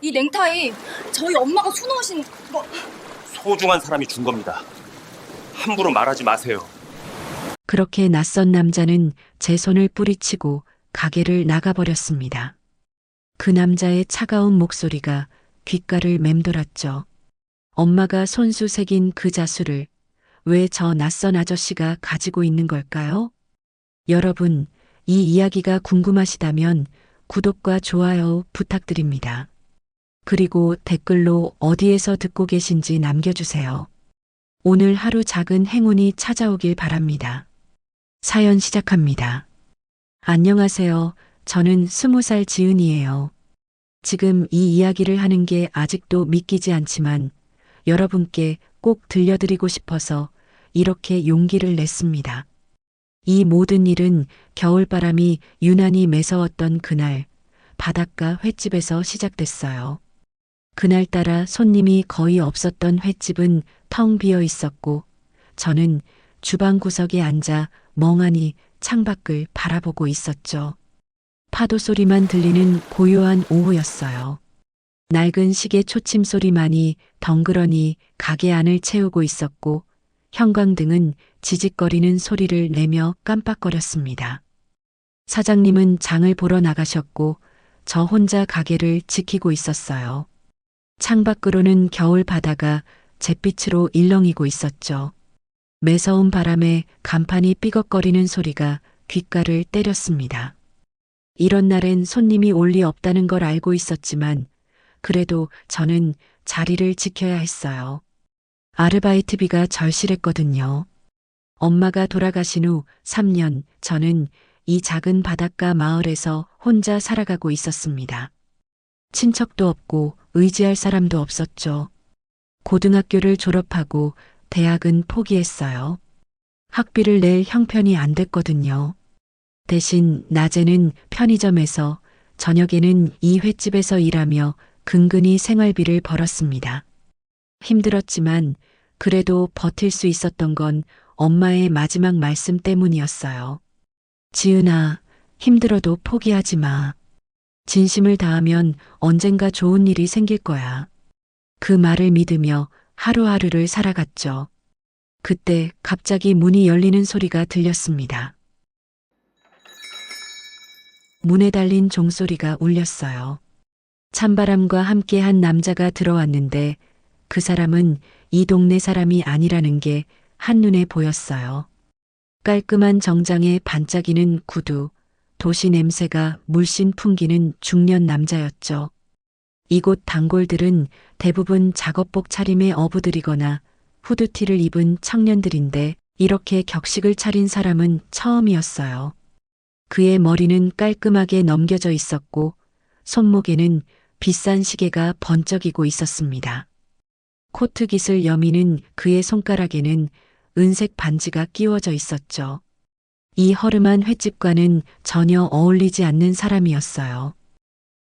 이 넥타이 저희 엄마가 수놓으신 거. 소중한 사람이 준 겁니다. 함부로 말하지 마세요. 그렇게 낯선 남자는 제 손을 뿌리치고 가게를 나가버렸습니다. 그 남자의 차가운 목소리가 귓가를 맴돌았죠. 엄마가 손수 새긴 그 자수를 왜 저 낯선 아저씨가 가지고 있는 걸까요? 여러분, 이 이야기가 궁금하시다면 구독과 좋아요 부탁드립니다. 그리고 댓글로 어디에서 듣고 계신지 남겨주세요. 오늘 하루 작은 행운이 찾아오길 바랍니다. 사연 시작합니다. 안녕하세요. 저는 20살 지은이에요. 지금 이 이야기를 하는 게 아직도 믿기지 않지만 여러분께 꼭 들려드리고 싶어서 이렇게 용기를 냈습니다. 이 모든 일은 겨울바람이 유난히 매서웠던 그날 바닷가 횟집에서 시작됐어요. 그날따라 손님이 거의 없었던 횟집은 텅 비어 있었고 저는 주방 구석에 앉아 멍하니 창밖을 바라보고 있었죠. 파도 소리만 들리는 고요한 오후였어요. 낡은 시계 초침 소리만이 덩그러니 가게 안을 채우고 있었고 형광등은 지직거리는 소리를 내며 깜빡거렸습니다. 사장님은 장을 보러 나가셨고 저 혼자 가게를 지키고 있었어요. 창밖으로는 겨울 바다가 잿빛으로 일렁이고 있었죠. 매서운 바람에 간판이 삐걱거리는 소리가 귓가를 때렸습니다. 이런 날엔 손님이 올 리 없다는 걸 알고 있었지만 그래도 저는 자리를 지켜야 했어요. 아르바이트비가 절실했거든요. 엄마가 돌아가신 후 3년 저는 이 작은 바닷가 마을에서 혼자 살아가고 있었습니다. 친척도 없고 의지할 사람도 없었죠. 고등학교를 졸업하고 대학은 포기했어요. 학비를 낼 형편이 안 됐거든요. 대신 낮에는 편의점에서 저녁에는 이 횟집에서 일하며 근근히 생활비를 벌었습니다. 힘들었지만 그래도 버틸 수 있었던 건 엄마의 마지막 말씀 때문이었어요. 지은아, 힘들어도 포기하지 마. 진심을 다하면 언젠가 좋은 일이 생길 거야. 그 말을 믿으며 하루하루를 살아갔죠. 그때 갑자기 문이 열리는 소리가 들렸습니다. 문에 달린 종소리가 울렸어요. 찬바람과 함께 한 남자가 들어왔는데 그 사람은 이 동네 사람이 아니라는 게 한눈에 보였어요. 깔끔한 정장에 반짝이는 구두, 도시 냄새가 물씬 풍기는 중년 남자였죠. 이곳 단골들은 대부분 작업복 차림의 어부들이거나 후드티를 입은 청년들인데 이렇게 격식을 차린 사람은 처음이었어요. 그의 머리는 깔끔하게 넘겨져 있었고 손목에는 비싼 시계가 번쩍이고 있었습니다. 코트 깃을 여미는 그의 손가락에는 은색 반지가 끼워져 있었죠. 이 허름한 횟집과는 전혀 어울리지 않는 사람이었어요.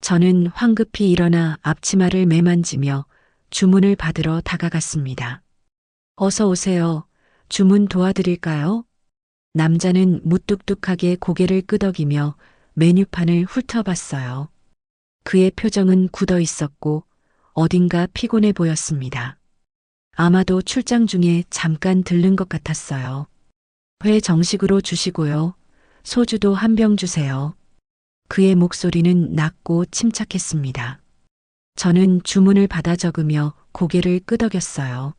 저는 황급히 일어나 앞치마를 매만지며 주문을 받으러 다가갔습니다. 어서 오세요. 주문 도와드릴까요? 남자는 무뚝뚝하게 고개를 끄덕이며 메뉴판을 훑어봤어요. 그의 표정은 굳어 있었고 어딘가 피곤해 보였습니다. 아마도 출장 중에 잠깐 들른 것 같았어요. 회 정식으로 주시고요. 소주도 한 병 주세요. 그의 목소리는 낮고 침착했습니다. 저는 주문을 받아 적으며 고개를 끄덕였어요.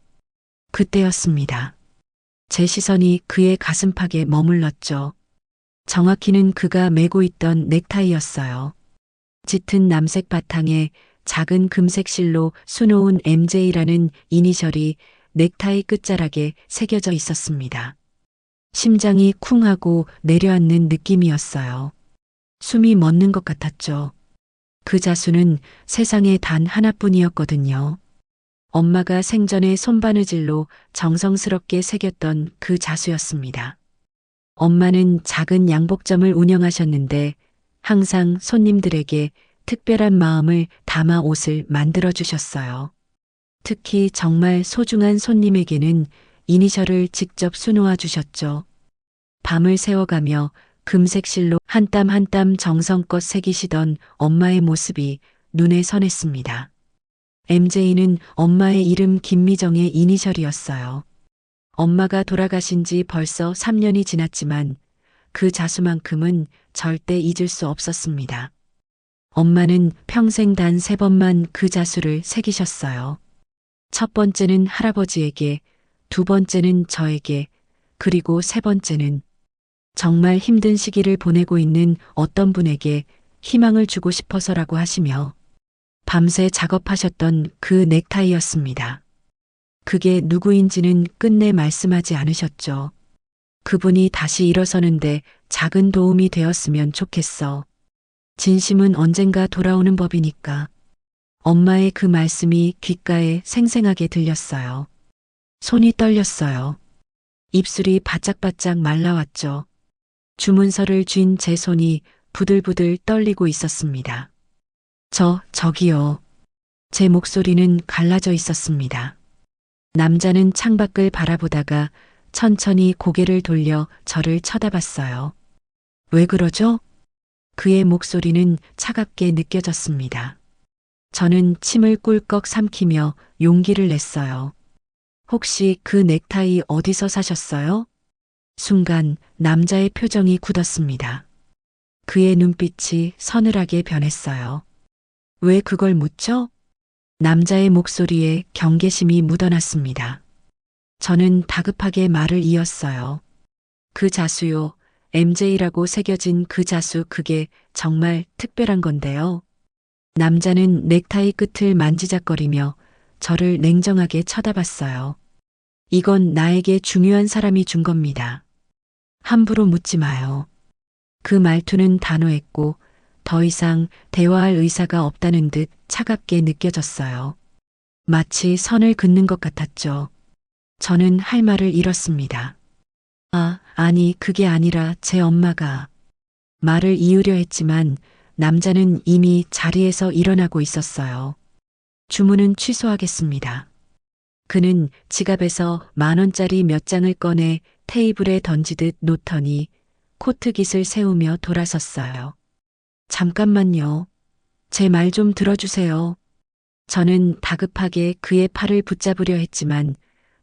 그때였습니다. 제 시선이 그의 가슴팍에 머물렀죠. 정확히는 그가 메고 있던 넥타이였어요. 짙은 남색 바탕에 작은 금색 실로 수놓은 MJ라는 이니셜이 넥타이 끝자락에 새겨져 있었습니다. 심장이 쿵하고 내려앉는 느낌이었어요. 숨이 멎는 것 같았죠. 그 자수는 세상에 단 하나뿐이었거든요. 엄마가 생전에 손바느질로 정성스럽게 새겼던 그 자수였습니다. 엄마는 작은 양복점을 운영하셨는데 항상 손님들에게 특별한 마음을 담아 옷을 만들어 주셨어요. 특히 정말 소중한 손님에게는 이니셜을 직접 수놓아 주셨죠. 밤을 새워가며 금색 실로 한 땀 한 땀 정성껏 새기시던 엄마의 모습이 눈에 선했습니다. MJ는 엄마의 이름 김미정의 이니셜이었어요. 엄마가 돌아가신 지 벌써 3년이 지났지만 그 자수만큼은 절대 잊을 수 없었습니다. 엄마는 평생 단 3번만 그 자수를 새기셨어요. 첫 번째는 할아버지에게, 두 번째는 저에게, 그리고 세 번째는 정말 힘든 시기를 보내고 있는 어떤 분에게 희망을 주고 싶어서라고 하시며 밤새 작업하셨던 그 넥타이였습니다. 그게 누구인지는 끝내 말씀하지 않으셨죠. 그분이 다시 일어서는데 작은 도움이 되었으면 좋겠어. 진심은 언젠가 돌아오는 법이니까. 엄마의 그 말씀이 귓가에 생생하게 들렸어요. 손이 떨렸어요. 입술이 바짝바짝 말라왔죠. 주문서를 쥔 제 손이 부들부들 떨리고 있었습니다. 저기요. 제 목소리는 갈라져 있었습니다. 남자는 창밖을 바라보다가 천천히 고개를 돌려 저를 쳐다봤어요. 왜 그러죠? 그의 목소리는 차갑게 느껴졌습니다. 저는 침을 꿀꺽 삼키며 용기를 냈어요. 혹시 그 넥타이 어디서 사셨어요? 순간 남자의 표정이 굳었습니다. 그의 눈빛이 서늘하게 변했어요. 왜 그걸 묻죠? 남자의 목소리에 경계심이 묻어났습니다. 저는 다급하게 말을 이었어요. 그 자수요. MJ라고 새겨진 그 자수, 그게 정말 특별한 건데요. 남자는 넥타이 끝을 만지작거리며 저를 냉정하게 쳐다봤어요. 이건 나에게 중요한 사람이 준 겁니다. 함부로 묻지 마요. 그 말투는 단호했고 더 이상 대화할 의사가 없다는 듯 차갑게 느껴졌어요. 마치 선을 긋는 것 같았죠. 저는 할 말을 잃었습니다. 아니, 그게 아니라 제 엄마가. 말을 이으려 했지만 남자는 이미 자리에서 일어나고 있었어요. 주문은 취소하겠습니다. 그는 지갑에서 10,000원짜리 몇 장을 꺼내 테이블에 던지듯 놓더니 코트깃을 세우며 돌아섰어요. 잠깐만요. 제 말 좀 들어주세요. 저는 다급하게 그의 팔을 붙잡으려 했지만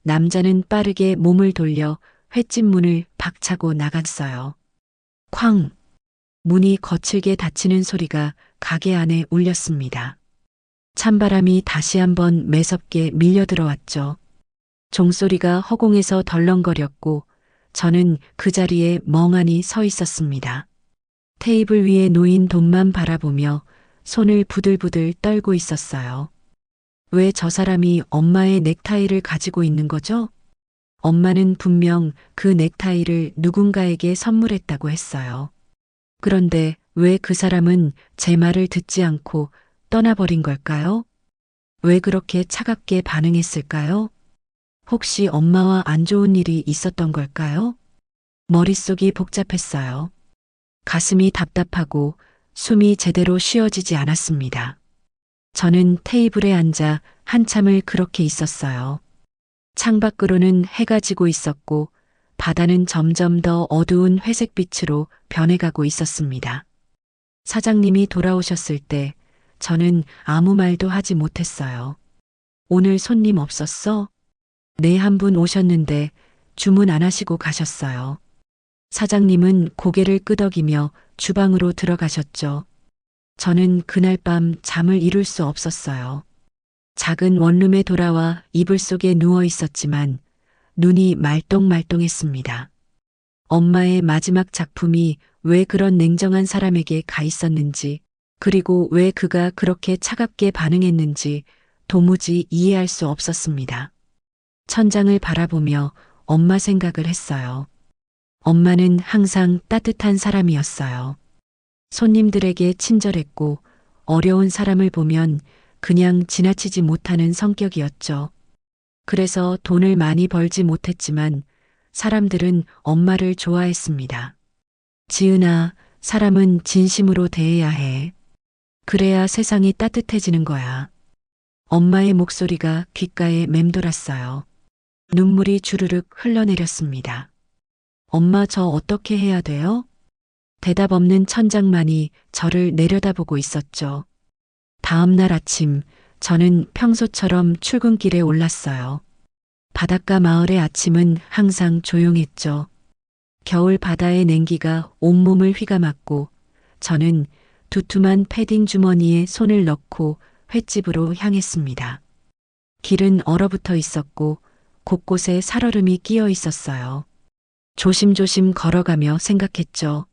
남자는 빠르게 몸을 돌려 횟집 문을 박차고 나갔어요. 쾅! 문이 거칠게 닫히는 소리가 가게 안에 울렸습니다. 찬바람이 다시 한번 매섭게 밀려들어왔죠. 종소리가 허공에서 덜렁거렸고 저는 그 자리에 멍하니 서 있었습니다. 테이블 위에 놓인 돈만 바라보며 손을 부들부들 떨고 있었어요. 왜 저 사람이 엄마의 넥타이를 가지고 있는 거죠? 엄마는 분명 그 넥타이를 누군가에게 선물했다고 했어요. 그런데 왜 그 사람은 제 말을 듣지 않고 떠나버린 걸까요? 왜 그렇게 차갑게 반응했을까요? 혹시 엄마와 안 좋은 일이 있었던 걸까요? 머릿속이 복잡했어요. 가슴이 답답하고 숨이 제대로 쉬어지지 않았습니다. 저는 테이블에 앉아 한참을 그렇게 있었어요. 창밖으로는 해가 지고 있었고 바다는 점점 더 어두운 회색빛으로 변해가고 있었습니다. 사장님이 돌아오셨을 때 저는 아무 말도 하지 못했어요. 오늘 손님 없었어? 네, 한 분 오셨는데 주문 안 하시고 가셨어요. 사장님은 고개를 끄덕이며 주방으로 들어가셨죠. 저는 그날 밤 잠을 이룰 수 없었어요. 작은 원룸에 돌아와 이불 속에 누워 있었지만 눈이 말똥말똥했습니다. 엄마의 마지막 작품이 왜 그런 냉정한 사람에게 가 있었는지, 그리고 왜 그가 그렇게 차갑게 반응했는지 도무지 이해할 수 없었습니다. 천장을 바라보며 엄마 생각을 했어요. 엄마는 항상 따뜻한 사람이었어요. 손님들에게 친절했고 어려운 사람을 보면 그냥 지나치지 못하는 성격이었죠. 그래서 돈을 많이 벌지 못했지만 사람들은 엄마를 좋아했습니다. 지은아, 사람은 진심으로 대해야 해. 그래야 세상이 따뜻해지는 거야. 엄마의 목소리가 귓가에 맴돌았어요. 눈물이 주르륵 흘러내렸습니다. 엄마, 저 어떻게 해야 돼요? 대답 없는 천장만이 저를 내려다보고 있었죠. 다음 날 아침, 저는 평소처럼 출근길에 올랐어요. 바닷가 마을의 아침은 항상 조용했죠. 겨울 바다의 냉기가 온몸을 휘감았고, 저는 두툼한 패딩 주머니에 손을 넣고 횟집으로 향했습니다. 길은 얼어붙어 있었고, 곳곳에 살얼음이 끼어 있었어요. 조심조심 걸어가며 생각했죠.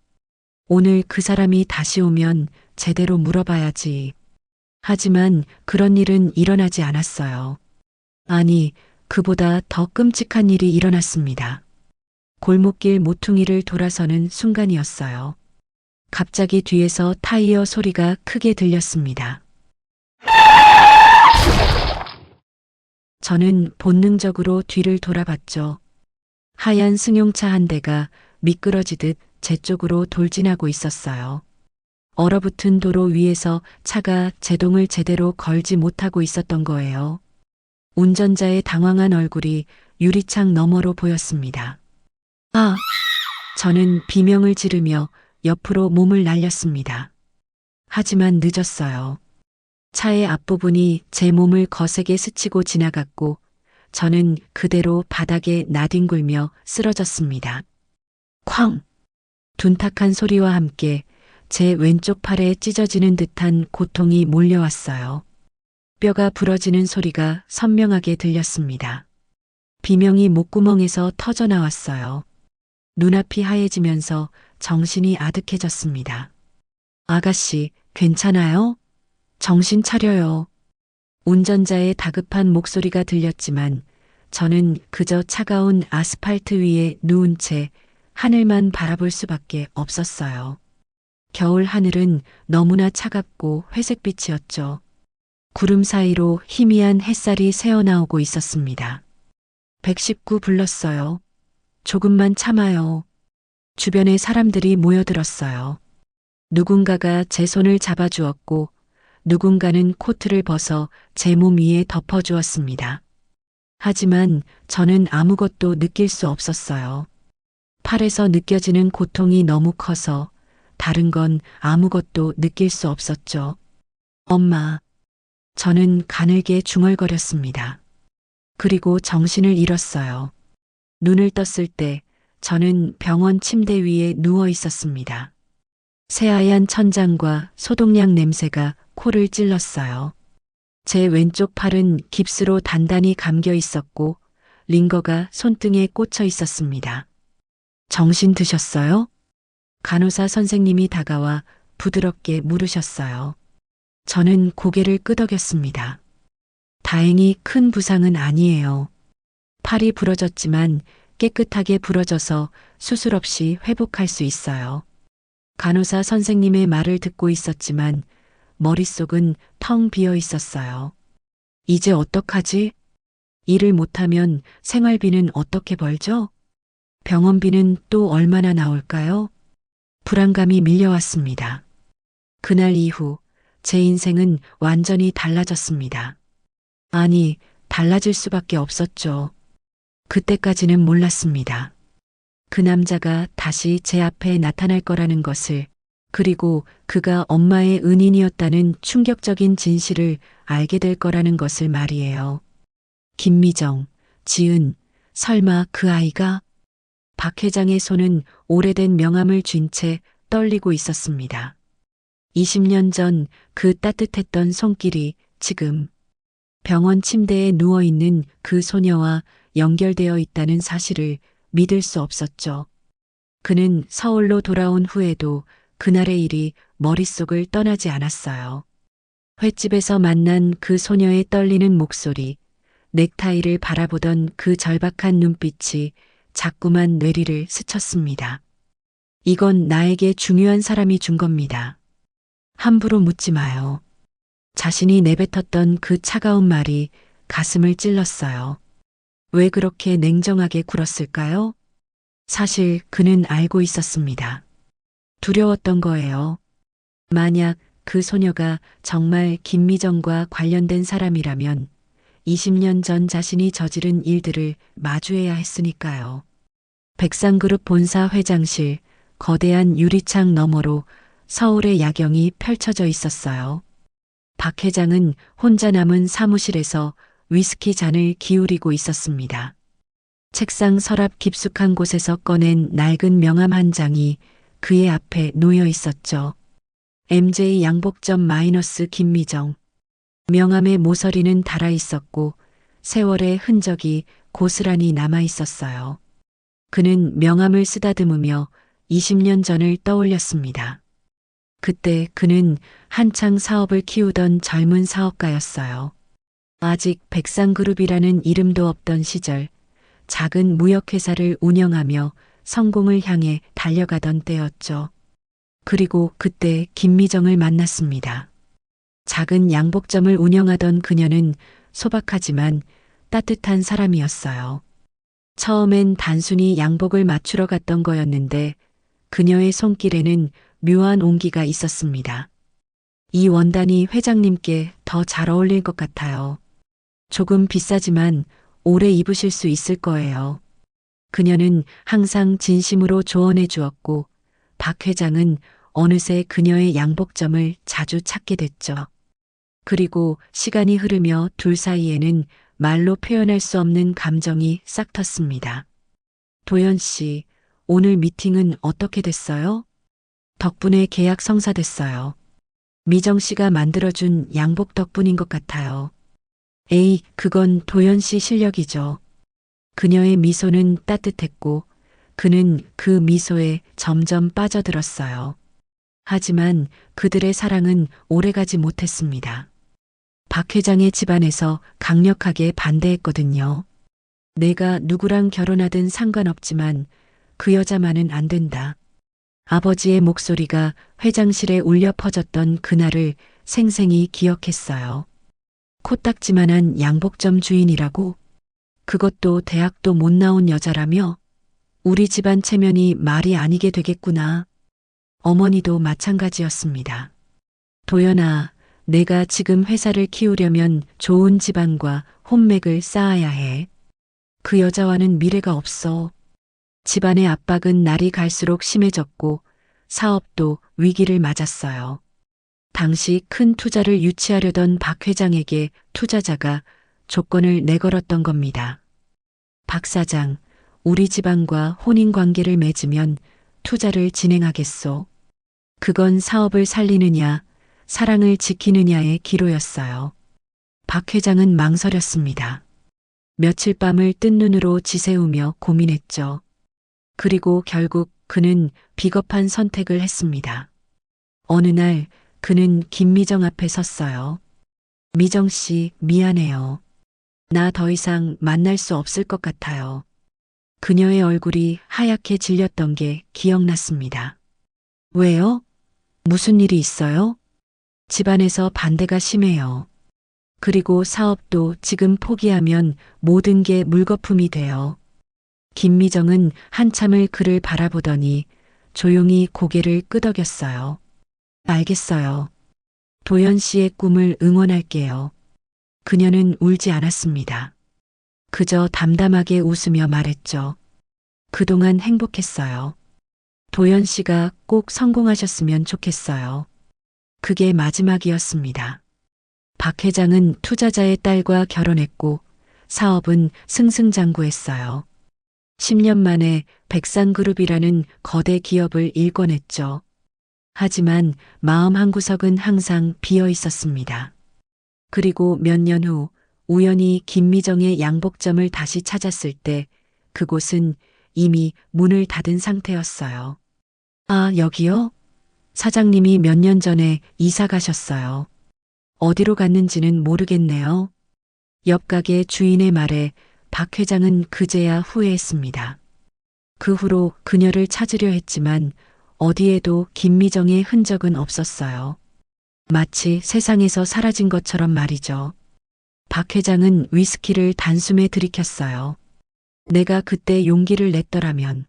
오늘 그 사람이 다시 오면 제대로 물어봐야지. 하지만 그런 일은 일어나지 않았어요. 아니, 그보다 더 끔찍한 일이 일어났습니다. 골목길 모퉁이를 돌아서는 순간이었어요. 갑자기 뒤에서 타이어 소리가 크게 들렸습니다. 저는 본능적으로 뒤를 돌아봤죠. 하얀 승용차 한 대가 미끄러지듯 제 쪽으로 돌진하고 있었어요. 얼어붙은 도로 위에서 차가 제동을 제대로 걸지 못하고 있었던 거예요. 운전자의 당황한 얼굴이 유리창 너머로 보였습니다. 아! 저는 비명을 지르며 옆으로 몸을 날렸습니다. 하지만 늦었어요. 차의 앞부분이 제 몸을 거세게 스치고 지나갔고 저는 그대로 바닥에 나뒹굴며 쓰러졌습니다. 쾅! 둔탁한 소리와 함께 제 왼쪽 팔에 찢어지는 듯한 고통이 몰려왔어요. 뼈가 부러지는 소리가 선명하게 들렸습니다. 비명이 목구멍에서 터져 나왔어요. 눈앞이 하얘지면서 정신이 아득해졌습니다. 아가씨, 괜찮아요? 정신 차려요. 운전자의 다급한 목소리가 들렸지만 저는 그저 차가운 아스팔트 위에 누운 채 하늘만 바라볼 수밖에 없었어요. 겨울 하늘은 너무나 차갑고 회색빛이었죠. 구름 사이로 희미한 햇살이 새어나오고 있었습니다. 119 불렀어요. 조금만 참아요. 주변에 사람들이 모여들었어요. 누군가가 제 손을 잡아주었고 누군가는 코트를 벗어 제 몸 위에 덮어주었습니다. 하지만 저는 아무것도 느낄 수 없었어요. 팔에서 느껴지는 고통이 너무 커서 다른 건 아무것도 느낄 수 없었죠. 엄마. 저는 가늘게 중얼거렸습니다. 그리고 정신을 잃었어요. 눈을 떴을 때 저는 병원 침대 위에 누워 있었습니다. 새하얀 천장과 소독약 냄새가 코를 찔렀어요. 제 왼쪽 팔은 깁스로 단단히 감겨 있었고 링거가 손등에 꽂혀 있었습니다. 정신 드셨어요? 간호사 선생님이 다가와 부드럽게 물으셨어요. 저는 고개를 끄덕였습니다. 다행히 큰 부상은 아니에요. 팔이 부러졌지만 깨끗하게 부러져서 수술 없이 회복할 수 있어요. 간호사 선생님의 말을 듣고 있었지만 머릿속은 텅 비어 있었어요. 이제 어떡하지? 일을 못하면 생활비는 어떻게 벌죠? 병원비는 또 얼마나 나올까요? 불안감이 밀려왔습니다. 그날 이후 제 인생은 완전히 달라졌습니다. 아니, 달라질 수밖에 없었죠. 그때까지는 몰랐습니다. 그 남자가 다시 제 앞에 나타날 거라는 것을, 그리고 그가 엄마의 은인이었다는 충격적인 진실을 알게 될 거라는 것을 말이에요. 김미정, 지은, 설마 그 아이가? 박 회장의 손은 오래된 명함을 쥔 채 떨리고 있었습니다. 20년 전 그 따뜻했던 손길이 지금 병원 침대에 누워있는 그 소녀와 연결되어 있다는 사실을 믿을 수 없었죠. 그는 서울로 돌아온 후에도 그날의 일이 머릿속을 떠나지 않았어요. 횟집에서 만난 그 소녀의 떨리는 목소리, 넥타이를 바라보던 그 절박한 눈빛이 자꾸만 뇌리를 스쳤습니다. 이건 나에게 중요한 사람이 준 겁니다. 함부로 묻지 마요. 자신이 내뱉었던 그 차가운 말이 가슴을 찔렀어요. 왜 그렇게 냉정하게 굴었을까요? 사실 그는 알고 있었습니다. 두려웠던 거예요. 만약 그 소녀가 정말 김미정과 관련된 사람이라면 20년 전 자신이 저지른 일들을 마주해야 했으니까요. 백상그룹 본사 회장실, 거대한 유리창 너머로 서울의 야경이 펼쳐져 있었어요. 박 회장은 혼자 남은 사무실에서 위스키 잔을 기울이고 있었습니다. 책상 서랍 깊숙한 곳에서 꺼낸 낡은 명함 한 장이 그의 앞에 놓여 있었죠. MJ 양복점 마이너스 김미정. 명함의 모서리는 닳아 있었고 세월의 흔적이 고스란히 남아 있었어요. 그는 명함을 쓰다듬으며 20년 전을 떠올렸습니다. 그때 그는 한창 사업을 키우던 젊은 사업가였어요. 아직 백상그룹이라는 이름도 없던 시절, 작은 무역회사를 운영하며 성공을 향해 달려가던 때였죠. 그리고 그때 김미정을 만났습니다. 작은 양복점을 운영하던 그녀는 소박하지만 따뜻한 사람이었어요. 처음엔 단순히 양복을 맞추러 갔던 거였는데 그녀의 손길에는 묘한 온기가 있었습니다. 이 원단이 회장님께 더 잘 어울릴 것 같아요. 조금 비싸지만 오래 입으실 수 있을 거예요. 그녀는 항상 진심으로 조언해 주었고 박 회장은 어느새 그녀의 양복점을 자주 찾게 됐죠. 그리고 시간이 흐르며 둘 사이에는 말로 표현할 수 없는 감정이 싹 텄습니다. 도연 씨, 오늘 미팅은 어떻게 됐어요? 덕분에 계약 성사됐어요. 미정 씨가 만들어준 양복 덕분인 것 같아요. 에이, 그건 도연 씨 실력이죠. 그녀의 미소는 따뜻했고 그는 그 미소에 점점 빠져들었어요. 하지만 그들의 사랑은 오래가지 못했습니다. 박 회장의 집안에서 강력하게 반대했거든요. 내가 누구랑 결혼하든 상관없지만 그 여자만은 안 된다. 아버지의 목소리가 회장실에 울려 퍼졌던 그날을 생생히 기억했어요. 코딱지만한 양복점 주인이라고? 그것도 대학도 못 나온 여자라며? 우리 집안 체면이 말이 아니게 되겠구나. 어머니도 마찬가지였습니다. 도연아, 내가 지금 회사를 키우려면 좋은 집안과 혼맥을 쌓아야 해. 그 여자와는 미래가 없어. 집안의 압박은 날이 갈수록 심해졌고 사업도 위기를 맞았어요. 당시 큰 투자를 유치하려던 박 회장에게 투자자가 조건을 내걸었던 겁니다. 박 사장, 우리 집안과 혼인 관계를 맺으면 투자를 진행하겠소. 그건 사업을 살리느냐, 사랑을 지키느냐의 기로였어요. 박 회장은 망설였습니다. 며칠 밤을 뜬 눈으로 지새우며 고민했죠. 그리고 결국 그는 비겁한 선택을 했습니다. 어느 날 그는 김미정 앞에 섰어요. 미정 씨, 미안해요. 나 더 이상 만날 수 없을 것 같아요. 그녀의 얼굴이 하얗게 질렸던 게 기억났습니다. 왜요? 무슨 일이 있어요? 집안에서 반대가 심해요. 그리고 사업도 지금 포기하면 모든 게 물거품이 돼요. 김미정은 한참을 그를 바라보더니 조용히 고개를 끄덕였어요. 알겠어요. 도연 씨의 꿈을 응원할게요. 그녀는 울지 않았습니다. 그저 담담하게 웃으며 말했죠. 그동안 행복했어요. 도연 씨가 꼭 성공하셨으면 좋겠어요. 그게 마지막이었습니다. 박 회장은 투자자의 딸과 결혼했고 사업은 승승장구했어요. 10년 만에 백상그룹이라는 거대 기업을 일궈냈죠. 하지만 마음 한구석은 항상 비어 있었습니다. 그리고 몇 년 후 우연히 김미정의 양복점을 다시 찾았을 때 그곳은 이미 문을 닫은 상태였어요. 아, 여기요? 사장님이 몇 년 전에 이사 가셨어요. 어디로 갔는지는 모르겠네요. 옆 가게 주인의 말에 박 회장은 그제야 후회했습니다. 그 후로 그녀를 찾으려 했지만 어디에도 김미정의 흔적은 없었어요. 마치 세상에서 사라진 것처럼 말이죠. 박 회장은 위스키를 단숨에 들이켰어요. 내가 그때 용기를 냈더라면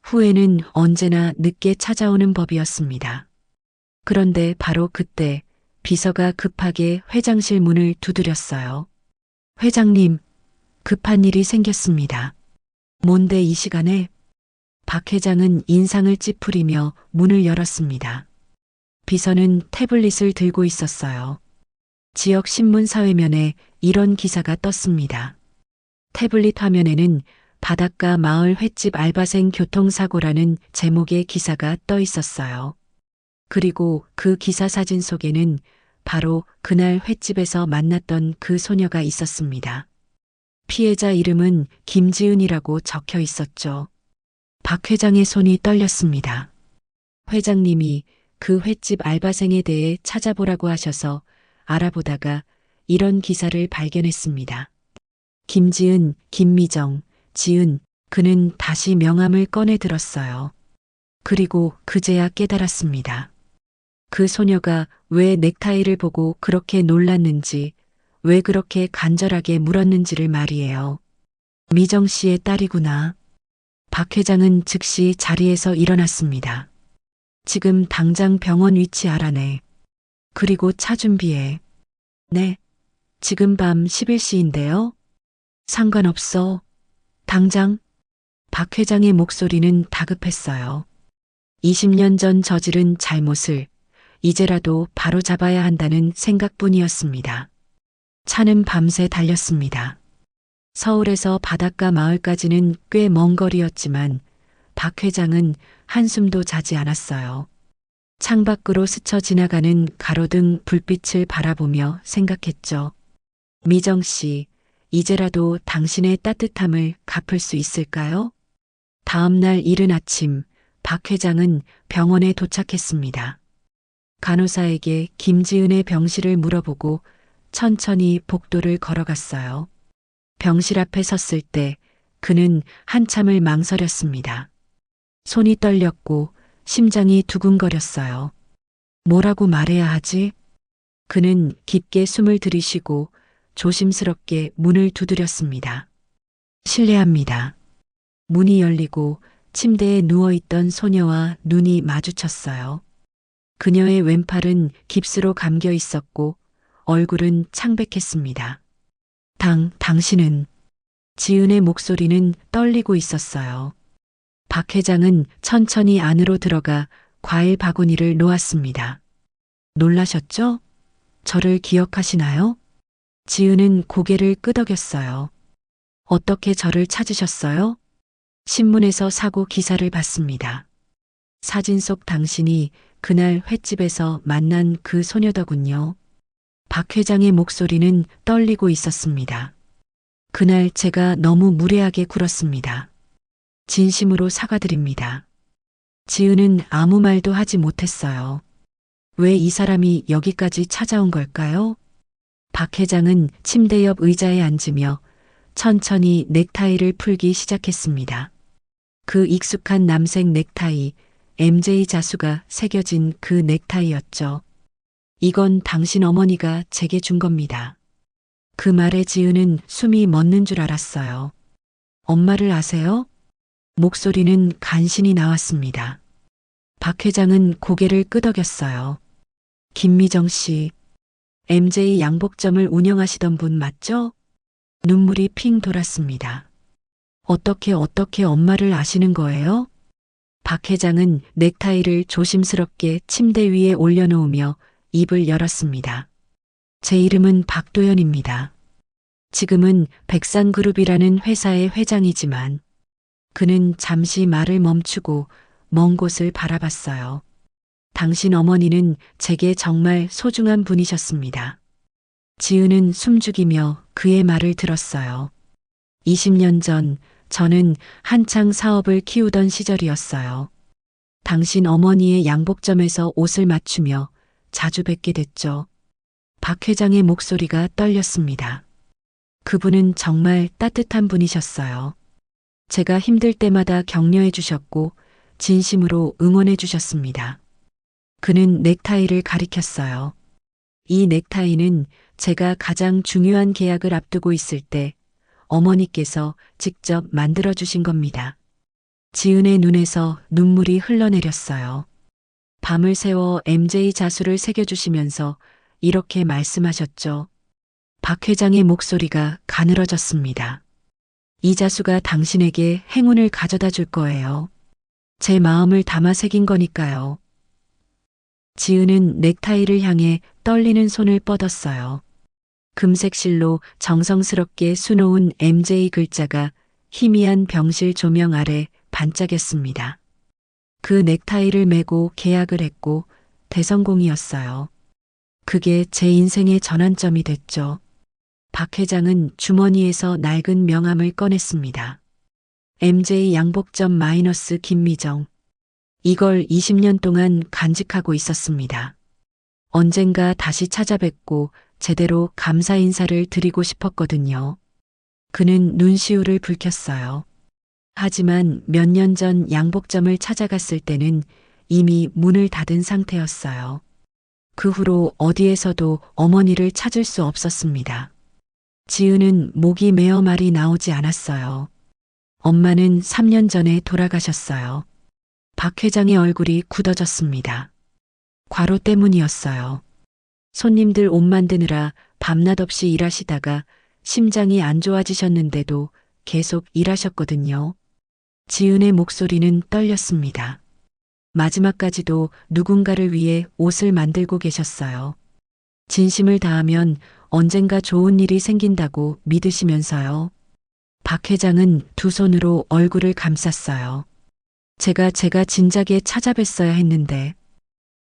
후회는 언제나 늦게 찾아오는 법이었습니다. 그런데 바로 그때 비서가 급하게 회장실 문을 두드렸어요. 회장님, 급한 일이 생겼습니다. 뭔데 이 시간에? 박 회장은 인상을 찌푸리며 문을 열었습니다. 비서는 태블릿을 들고 있었어요. 지역 신문 사회면에 이런 기사가 떴습니다. 태블릿 화면에는 바닷가 마을 횟집 알바생 교통사고라는 제목의 기사가 떠 있었어요. 그리고 그 기사 사진 속에는 바로 그날 횟집에서 만났던 그 소녀가 있었습니다. 피해자 이름은 김지은이라고 적혀 있었죠. 박 회장의 손이 떨렸습니다. 회장님이 그 횟집 알바생에 대해 찾아보라고 하셔서 알아보다가 이런 기사를 발견했습니다. 김지은, 김미정, 지은, 그는 다시 명함을 꺼내 들었어요. 그리고 그제야 깨달았습니다. 그 소녀가 왜 넥타이를 보고 그렇게 놀랐는지, 왜 그렇게 간절하게 물었는지를 말이에요. 미정 씨의 딸이구나. 박 회장은 즉시 자리에서 일어났습니다. 지금 당장 병원 위치 알아내. 그리고 차 준비해. 네. 지금 밤 11시인데요. 상관없어. 당장. 박 회장의 목소리는 다급했어요. 20년 전 저지른 잘못을 이제라도 바로잡아야 한다는 생각뿐이었습니다. 차는 밤새 달렸습니다. 서울에서 바닷가 마을까지는 꽤 먼 거리였지만 박 회장은 한숨도 자지 않았어요. 창밖으로 스쳐 지나가는 가로등 불빛을 바라보며 생각했죠. 미정 씨, 이제라도 당신의 따뜻함을 갚을 수 있을까요? 다음 날 이른 아침, 박 회장은 병원에 도착했습니다. 간호사에게 김지은의 병실을 물어보고 천천히 복도를 걸어갔어요. 병실 앞에 섰을 때 그는 한참을 망설였습니다. 손이 떨렸고 심장이 두근거렸어요. 뭐라고 말해야 하지? 그는 깊게 숨을 들이쉬고 조심스럽게 문을 두드렸습니다. 실례합니다. 문이 열리고 침대에 누워있던 소녀와 눈이 마주쳤어요. 그녀의 왼팔은 깁스로 감겨 있었고 얼굴은 창백했습니다. 당신은? 지은의 목소리는 떨리고 있었어요. 박 회장은 천천히 안으로 들어가 과일 바구니를 놓았습니다. 놀라셨죠? 저를 기억하시나요? 지은은 고개를 끄덕였어요. 어떻게 저를 찾으셨어요? 신문에서 사고 기사를 봤습니다. 사진 속 당신이 그날 횟집에서 만난 그 소녀더군요. 박 회장의 목소리는 떨리고 있었습니다. 그날 제가 너무 무례하게 굴었습니다. 진심으로 사과드립니다. 지은은 아무 말도 하지 못했어요. 왜 이 사람이 여기까지 찾아온 걸까요? 박 회장은 침대 옆 의자에 앉으며 천천히 넥타이를 풀기 시작했습니다. 그 익숙한 남색 넥타이, MJ 자수가 새겨진 그 넥타이였죠. 이건 당신 어머니가 제게 준 겁니다. 그 말에 지은은 숨이 멎는 줄 알았어요. 엄마를 아세요? 목소리는 간신히 나왔습니다. 박 회장은 고개를 끄덕였어요. 김미정 씨, MJ 양복점을 운영하시던 분 맞죠? 눈물이 핑 돌았습니다. 어떻게 엄마를 아시는 거예요? 박 회장은 넥타이를 조심스럽게 침대 위에 올려놓으며 입을 열었습니다. 제 이름은 박도연입니다. 지금은 백상그룹이라는 회사의 회장이지만 그는 잠시 말을 멈추고 먼 곳을 바라봤어요. 당신 어머니는 제게 정말 소중한 분이셨습니다. 지은은 숨죽이며 그의 말을 들었어요. 20년 전 저는 한창 사업을 키우던 시절이었어요. 당신 어머니의 양복점에서 옷을 맞추며 자주 뵙게 됐죠. 박 회장의 목소리가 떨렸습니다. 그분은 정말 따뜻한 분이셨어요. 제가 힘들 때마다 격려해 주셨고 진심으로 응원해 주셨습니다. 그는 넥타이를 가리켰어요. 이 넥타이는 제가 가장 중요한 계약을 앞두고 있을 때 어머니께서 직접 만들어 주신 겁니다. 지은의 눈에서 눈물이 흘러내렸어요. 밤을 새워 MJ 자수를 새겨주시면서 이렇게 말씀하셨죠. 박 회장의 목소리가 가늘어졌습니다. 이 자수가 당신에게 행운을 가져다 줄 거예요. 제 마음을 담아 새긴 거니까요. 지은은 넥타이를 향해 떨리는 손을 뻗었어요. 금색 실로 정성스럽게 수놓은 MJ 글자가 희미한 병실 조명 아래 반짝였습니다. 그 넥타이를 메고 계약을 했고 대성공이었어요. 그게 제 인생의 전환점이 됐죠. 박 회장은 주머니에서 낡은 명함을 꺼냈습니다. MJ 양복점 마이너스 김미정. 이걸 20년 동안 간직하고 있었습니다. 언젠가 다시 찾아뵙고 제대로 감사 인사를 드리고 싶었거든요. 그는 눈시울을 붉혔어요. 하지만 몇 년 전 양복점을 찾아갔을 때는 이미 문을 닫은 상태였어요. 그 후로 어디에서도 어머니를 찾을 수 없었습니다. 지은은 목이 메어 말이 나오지 않았어요. 엄마는 3년 전에 돌아가셨어요. 박 회장의 얼굴이 굳어졌습니다. 과로 때문이었어요. 손님들 옷 만드느라 밤낮 없이 일하시다가 심장이 안 좋아지셨는데도 계속 일하셨거든요. 지은의 목소리는 떨렸습니다. 마지막까지도 누군가를 위해 옷을 만들고 계셨어요. 진심을 다하면 언젠가 좋은 일이 생긴다고 믿으시면서요. 박 회장은 두 손으로 얼굴을 감쌌어요. 제가 진작에 찾아뵀어야 했는데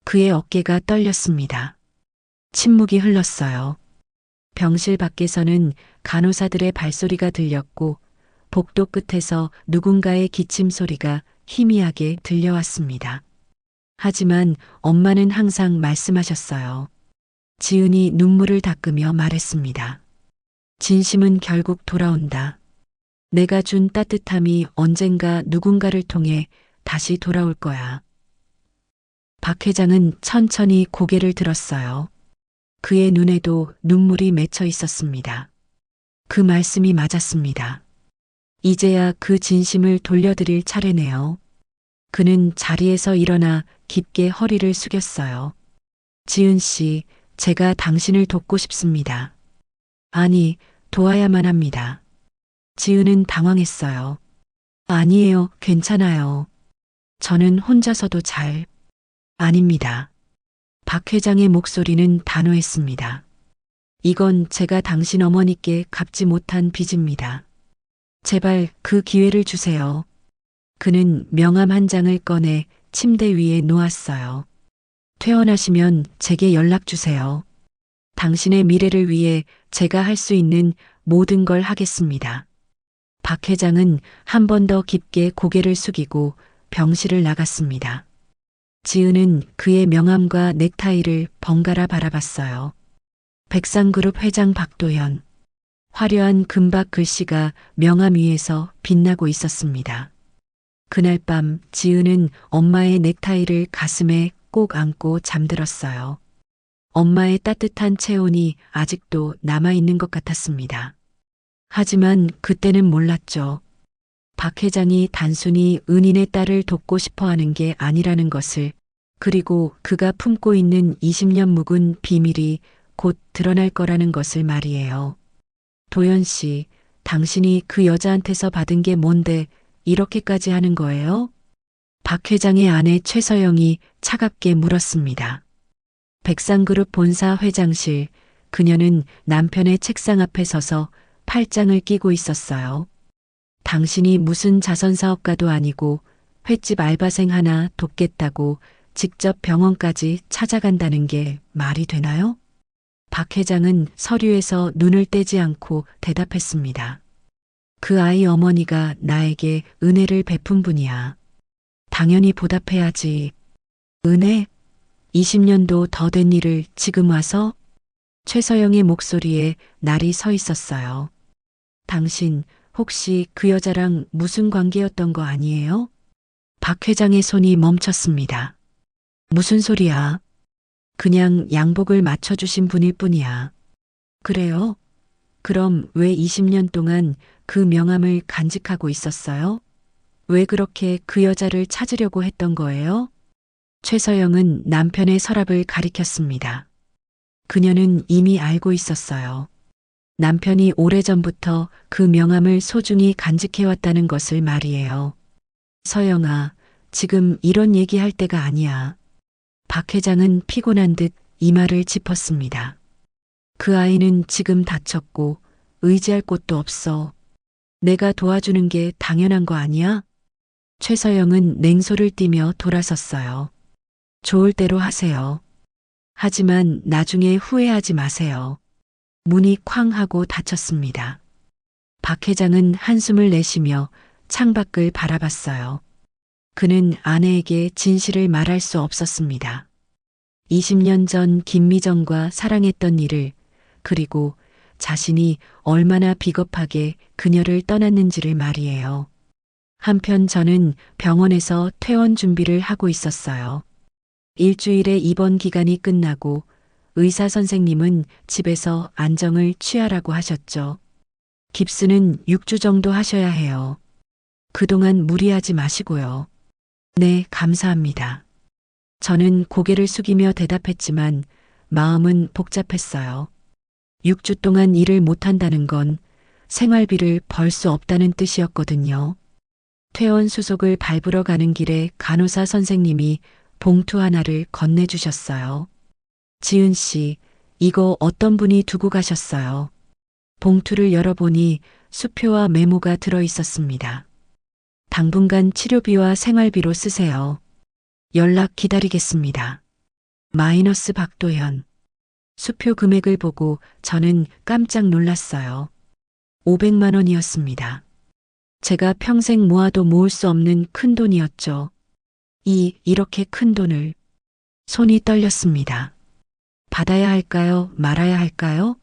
그의 어깨가 떨렸습니다. 침묵이 흘렀어요. 병실 밖에서는 간호사들의 발소리가 들렸고 복도 끝에서 누군가의 기침 소리가 희미하게 들려왔습니다. 하지만 엄마는 항상 말씀하셨어요. 지은이 눈물을 닦으며 말했습니다. 진심은 결국 돌아온다. 내가 준 따뜻함이 언젠가 누군가를 통해 다시 돌아올 거야. 박 회장은 천천히 고개를 들었어요. 그의 눈에도 눈물이 맺혀 있었습니다. 그 말씀이 맞았습니다. 이제야 그 진심을 돌려드릴 차례네요. 그는 자리에서 일어나 깊게 허리를 숙였어요. 지은 씨, 제가 당신을 돕고 싶습니다. 아니, 도와야만 합니다. 지은은 당황했어요. 아니에요, 괜찮아요. 저는 혼자서도 아닙니다. 박 회장의 목소리는 단호했습니다. 이건 제가 당신 어머니께 갚지 못한 빚입니다. 제발 그 기회를 주세요. 그는 명함 한 장을 꺼내 침대 위에 놓았어요. 퇴원하시면 제게 연락 주세요. 당신의 미래를 위해 제가 할 수 있는 모든 걸 하겠습니다. 박 회장은 한 번 더 깊게 고개를 숙이고 병실을 나갔습니다. 지은은 그의 명함과 넥타이를 번갈아 바라봤어요. 백상그룹 회장 박도현. 화려한 금박 글씨가 명함 위에서 빛나고 있었습니다. 그날 밤 지은은 엄마의 넥타이를 가슴에 꼭 안고 잠들었어요. 엄마의 따뜻한 체온이 아직도 남아있는 것 같았습니다. 하지만 그때는 몰랐죠. 박 회장이 단순히 은인의 딸을 돕고 싶어 하는 게 아니라는 것을, 그리고 그가 품고 있는 20년 묵은 비밀이 곧 드러날 거라는 것을 말이에요. 도연 씨, 당신이 그 여자한테서 받은 게 뭔데 이렇게까지 하는 거예요? 박 회장의 아내 최서영이 차갑게 물었습니다. 백상그룹 본사 회장실, 그녀는 남편의 책상 앞에 서서 팔짱을 끼고 있었어요. 당신이 무슨 자선사업가도 아니고 횟집 알바생 하나 돕겠다고 직접 병원까지 찾아간다는 게 말이 되나요? 박 회장은 서류에서 눈을 떼지 않고 대답했습니다. 그 아이 어머니가 나에게 은혜를 베푼 분이야. 당연히 보답해야지. 은혜? 20년도 더 된 일을 지금 와서? 최서영의 목소리에 날이 서 있었어요. 당신 혹시 그 여자랑 무슨 관계였던 거 아니에요? 박 회장의 손이 멈췄습니다. 무슨 소리야? 그냥 양복을 맞춰주신 분일 뿐이야. 그래요? 그럼 왜 20년 동안 그 명함을 간직하고 있었어요? 왜 그렇게 그 여자를 찾으려고 했던 거예요? 최서영은 남편의 서랍을 가리켰습니다. 그녀는 이미 알고 있었어요. 남편이 오래전부터 그 명함을 소중히 간직해왔다는 것을 말이에요. 서영아, 지금 이런 얘기할 때가 아니야. 박 회장은 피곤한 듯 이마를 짚었습니다. 그 아이는 지금 다쳤고 의지할 곳도 없어. 내가 도와주는 게 당연한 거 아니야? 최서영은 냉소를 띠며 돌아섰어요. 좋을 대로 하세요. 하지만 나중에 후회하지 마세요. 문이 쾅 하고 닫혔습니다. 박 회장은 한숨을 내쉬며 창밖을 바라봤어요. 그는 아내에게 진실을 말할 수 없었습니다. 20년 전 김미정과 사랑했던 일을, 그리고 자신이 얼마나 비겁하게 그녀를 떠났는지를 말이에요. 한편 저는 병원에서 퇴원 준비를 하고 있었어요. 일주일의 입원 기간이 끝나고 의사 선생님은 집에서 안정을 취하라고 하셨죠. 깁스는 6주 정도 하셔야 해요. 그동안 무리하지 마시고요. 네, 감사합니다. 저는 고개를 숙이며 대답했지만 마음은 복잡했어요. 6주 동안 일을 못한다는 건 생활비를 벌 수 없다는 뜻이었거든요. 퇴원 수속을 밟으러 가는 길에 간호사 선생님이 봉투 하나를 건네주셨어요. 지은 씨, 이거 어떤 분이 두고 가셨어요. 봉투를 열어보니 수표와 메모가 들어 있었습니다. 당분간 치료비와 생활비로 쓰세요. 연락 기다리겠습니다. 마이너스 박도현. 수표 금액을 보고 저는 깜짝 놀랐어요. 500만 원이었습니다. 제가 평생 모아도 모을 수 없는 큰 돈이었죠. 이렇게 큰 돈을. 손이 떨렸습니다. 받아야 할까요? 말아야 할까요?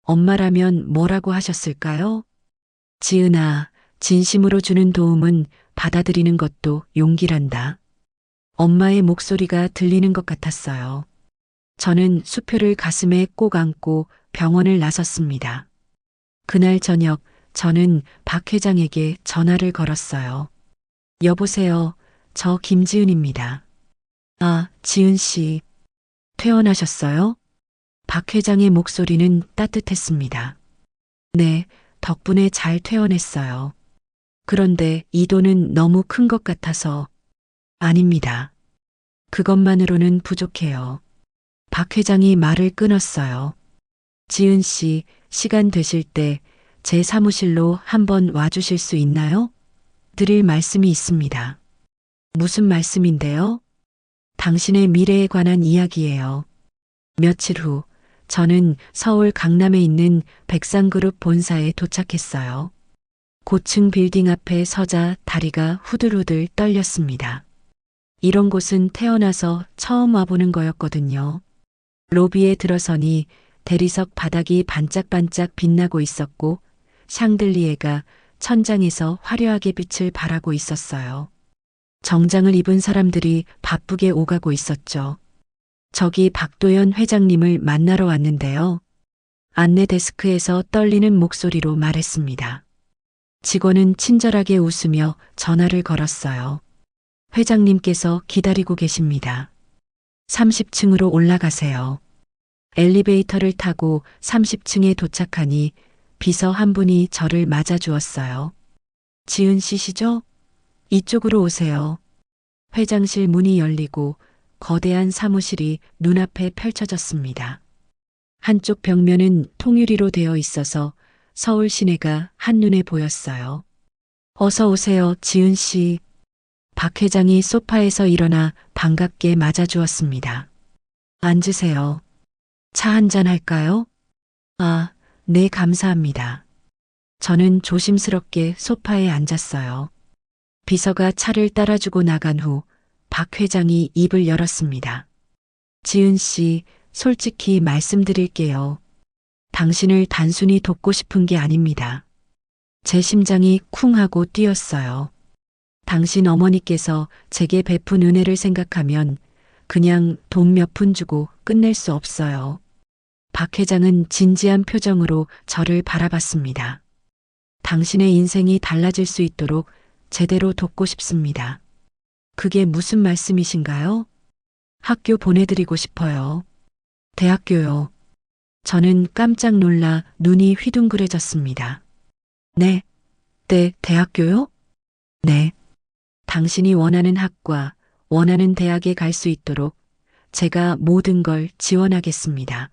엄마라면 뭐라고 하셨을까요? 지은아, 진심으로 주는 도움은 받아들이는 것도 용기란다. 엄마의 목소리가 들리는 것 같았어요. 저는 수표를 가슴에 꼭 안고 병원을 나섰습니다. 그날 저녁 저는 박 회장에게 전화를 걸었어요. 여보세요, 저 김지은입니다. 아, 지은 씨. 퇴원하셨어요? 박 회장의 목소리는 따뜻했습니다. 네, 덕분에 잘 퇴원했어요. 그런데 이 돈은 너무 큰 것 같아서. 아닙니다. 그것만으로는 부족해요. 박 회장이 말을 끊었어요. 지은 씨, 시간 되실 때 제 사무실로 한번 와주실 수 있나요? 드릴 말씀이 있습니다. 무슨 말씀인데요? 당신의 미래에 관한 이야기예요. 며칠 후 저는 서울 강남에 있는 백상그룹 본사에 도착했어요. 고층 빌딩 앞에 서자 다리가 후들후들 떨렸습니다. 이런 곳은 태어나서 처음 와보는 거였거든요. 로비에 들어서니 대리석 바닥이 반짝반짝 빛나고 있었고 샹들리에가 천장에서 화려하게 빛을 발하고 있었어요. 정장을 입은 사람들이 바쁘게 오가고 있었죠. 저기 박도연 회장님을 만나러 왔는데요. 안내 데스크에서 떨리는 목소리로 말했습니다. 직원은 친절하게 웃으며 전화를 걸었어요. 회장님께서 기다리고 계십니다. 30층으로 올라가세요. 엘리베이터를 타고 30층에 도착하니 비서 한 분이 저를 맞아주었어요. 지은 씨시죠? 이쪽으로 오세요. 회장실 문이 열리고 거대한 사무실이 눈앞에 펼쳐졌습니다. 한쪽 벽면은 통유리로 되어 있어서 서울 시내가 한눈에 보였어요. 어서 오세요, 지은 씨. 박 회장이 소파에서 일어나 반갑게 맞아주었습니다. 앉으세요. 차 한잔 할까요? 아, 네, 감사합니다. 저는 조심스럽게 소파에 앉았어요. 비서가 차를 따라주고 나간 후 박 회장이 입을 열었습니다. 지은 씨, 솔직히 말씀드릴게요. 당신을 단순히 돕고 싶은 게 아닙니다. 제 심장이 쿵 하고 뛰었어요. 당신 어머니께서 제게 베푼 은혜를 생각하면 그냥 돈 몇 푼 주고 끝낼 수 없어요. 박 회장은 진지한 표정으로 저를 바라봤습니다. 당신의 인생이 달라질 수 있도록 제대로 돕고 싶습니다. 그게 무슨 말씀이신가요? 학교 보내드리고 싶어요. 대학교요. 저는 깜짝 놀라 눈이 휘둥그레졌습니다. 네, 대학교요? 네. 당신이 원하는 학과, 원하는 대학에 갈 수 있도록 제가 모든 걸 지원하겠습니다.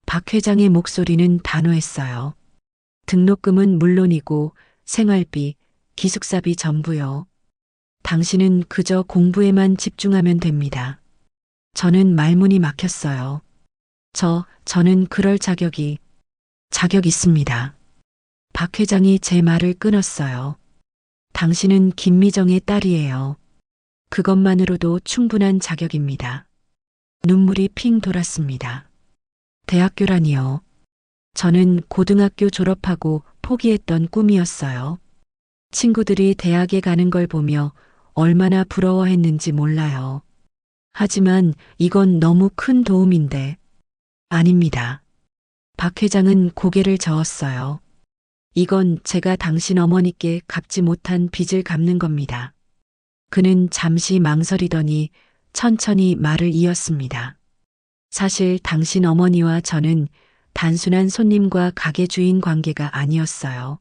박 회장의 목소리는 단호했어요. 등록금은 물론이고 생활비, 기숙사비 전부요. 당신은 그저 공부에만 집중하면 됩니다. 저는 말문이 막혔어요. 저는 그럴 자격 있습니다. 박 회장이 제 말을 끊었어요. 당신은 김미정의 딸이에요. 그것만으로도 충분한 자격입니다. 눈물이 핑 돌았습니다. 대학교라니요. 저는 고등학교 졸업하고 포기했던 꿈이었어요. 친구들이 대학에 가는 걸 보며 얼마나 부러워했는지 몰라요. 하지만 이건 너무 큰 도움인데. 아닙니다. 박 회장은 고개를 저었어요. 이건 제가 당신 어머니께 갚지 못한 빚을 갚는 겁니다. 그는 잠시 망설이더니 천천히 말을 이었습니다. 사실 당신 어머니와 저는 단순한 손님과 가게 주인 관계가 아니었어요.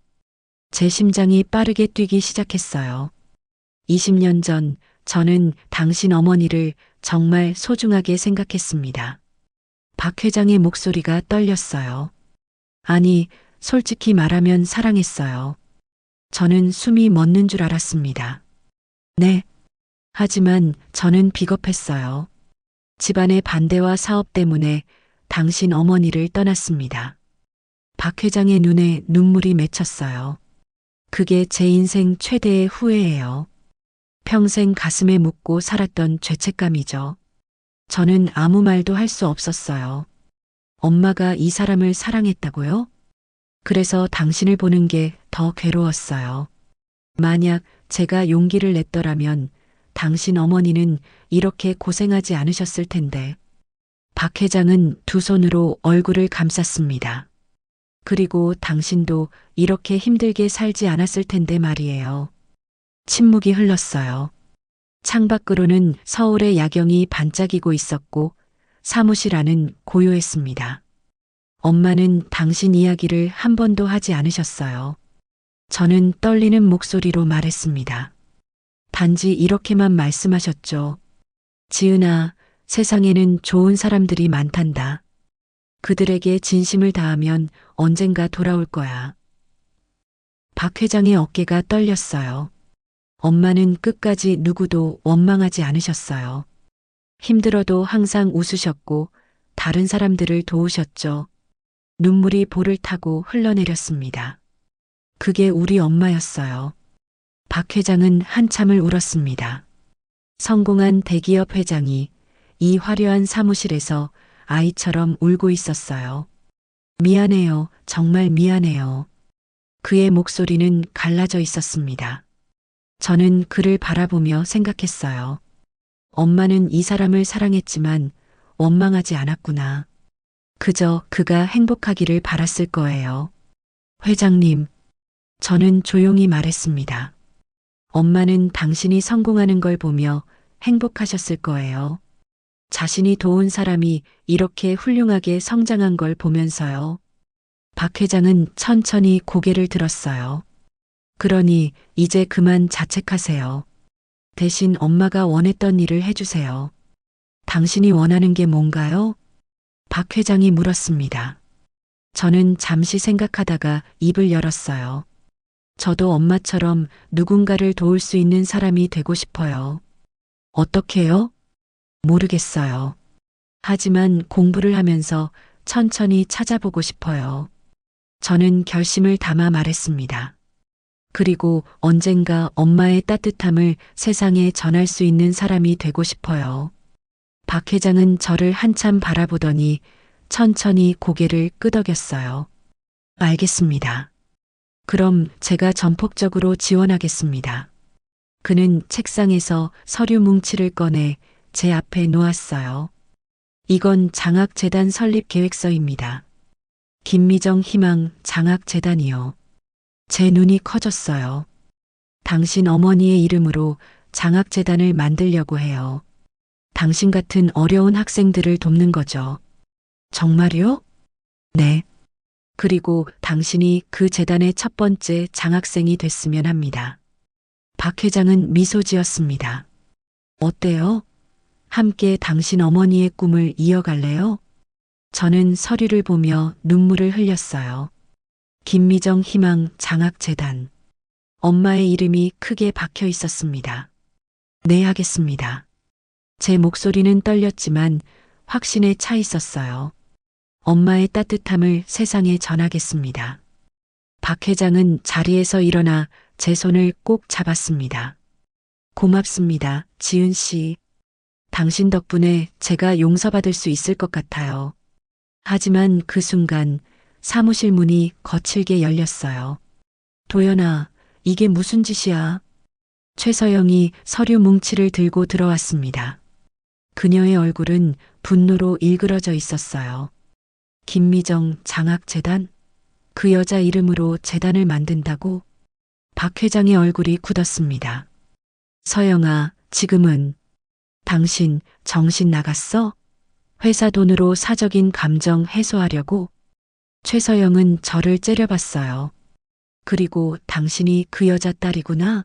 제 심장이 빠르게 뛰기 시작했어요. 20년 전 저는 당신 어머니를 정말 소중하게 생각했습니다. 박 회장의 목소리가 떨렸어요. 아니, 솔직히 말하면 사랑했어요. 저는 숨이 멎는 줄 알았습니다. 네. 하지만 저는 비겁했어요. 집안의 반대와 사업 때문에 당신 어머니를 떠났습니다. 박 회장의 눈에 눈물이 맺혔어요. 그게 제 인생 최대의 후회예요. 평생 가슴에 묻고 살았던 죄책감이죠. 저는 아무 말도 할 수 없었어요. 엄마가 이 사람을 사랑했다고요? 그래서 당신을 보는 게 더 괴로웠어요. 만약 제가 용기를 냈더라면 당신 어머니는 이렇게 고생하지 않으셨을 텐데. 박 회장은 두 손으로 얼굴을 감쌌습니다. 그리고 당신도 이렇게 힘들게 살지 않았을 텐데 말이에요. 침묵이 흘렀어요. 창밖으로는 서울의 야경이 반짝이고 있었고 사무실 안은 고요했습니다. 엄마는 당신 이야기를 한 번도 하지 않으셨어요. 저는 떨리는 목소리로 말했습니다. 단지 이렇게만 말씀하셨죠. 지은아, 세상에는 좋은 사람들이 많단다. 그들에게 진심을 다하면 언젠가 돌아올 거야. 박 회장의 어깨가 떨렸어요. 엄마는 끝까지 누구도 원망하지 않으셨어요. 힘들어도 항상 웃으셨고 다른 사람들을 도우셨죠. 눈물이 볼을 타고 흘러내렸습니다. 그게 우리 엄마였어요. 박 회장은 한참을 울었습니다. 성공한 대기업 회장이 이 화려한 사무실에서 아이처럼 울고 있었어요. 미안해요. 정말 미안해요. 그의 목소리는 갈라져 있었습니다. 저는 그를 바라보며 생각했어요. 엄마는 이 사람을 사랑했지만 원망하지 않았구나. 그저 그가 행복하기를 바랐을 거예요. 회장님, 저는 조용히 말했습니다. 엄마는 당신이 성공하는 걸 보며 행복하셨을 거예요. 자신이 도운 사람이 이렇게 훌륭하게 성장한 걸 보면서요. 박 회장은 천천히 고개를 들었어요. 그러니 이제 그만 자책하세요. 대신 엄마가 원했던 일을 해주세요. 당신이 원하는 게 뭔가요? 박 회장이 물었습니다. 저는 잠시 생각하다가 입을 열었어요. 저도 엄마처럼 누군가를 도울 수 있는 사람이 되고 싶어요. 어떻게요? 모르겠어요. 하지만 공부를 하면서 천천히 찾아보고 싶어요. 저는 결심을 담아 말했습니다. 그리고 언젠가 엄마의 따뜻함을 세상에 전할 수 있는 사람이 되고 싶어요. 박 회장은 저를 한참 바라보더니 천천히 고개를 끄덕였어요. 알겠습니다. 그럼 제가 전폭적으로 지원하겠습니다. 그는 책상에서 서류 뭉치를 꺼내 제 앞에 놓았어요. 이건 장학재단 설립 계획서입니다. 김미정 희망 장학재단이요. 제 눈이 커졌어요. 당신 어머니의 이름으로 장학재단을 만들려고 해요. 당신 같은 어려운 학생들을 돕는 거죠. 정말요? 네. 그리고 당신이 그 재단의 첫 번째 장학생이 됐으면 합니다. 박 회장은 미소 지었습니다. 어때요? 함께 당신 어머니의 꿈을 이어갈래요? 저는 서류를 보며 눈물을 흘렸어요. 김미정 희망 장학재단. 엄마의 이름이 크게 박혀 있었습니다. 네, 하겠습니다. 제 목소리는 떨렸지만 확신에 차 있었어요. 엄마의 따뜻함을 세상에 전하겠습니다. 박 회장은 자리에서 일어나 제 손을 꼭 잡았습니다. 고맙습니다, 지은 씨. 당신 덕분에 제가 용서받을 수 있을 것 같아요. 하지만 그 순간 사무실 문이 거칠게 열렸어요. 도연아, 이게 무슨 짓이야? 최서영이 서류 뭉치를 들고 들어왔습니다. 그녀의 얼굴은 분노로 일그러져 있었어요. 김미정 장학재단? 그 여자 이름으로 재단을 만든다고? 박 회장의 얼굴이 굳었습니다. 서영아, 지금은 당신 정신 나갔어? 회사 돈으로 사적인 감정 해소하려고? 최서영은 저를 째려봤어요. 그리고 당신이 그 여자 딸이구나?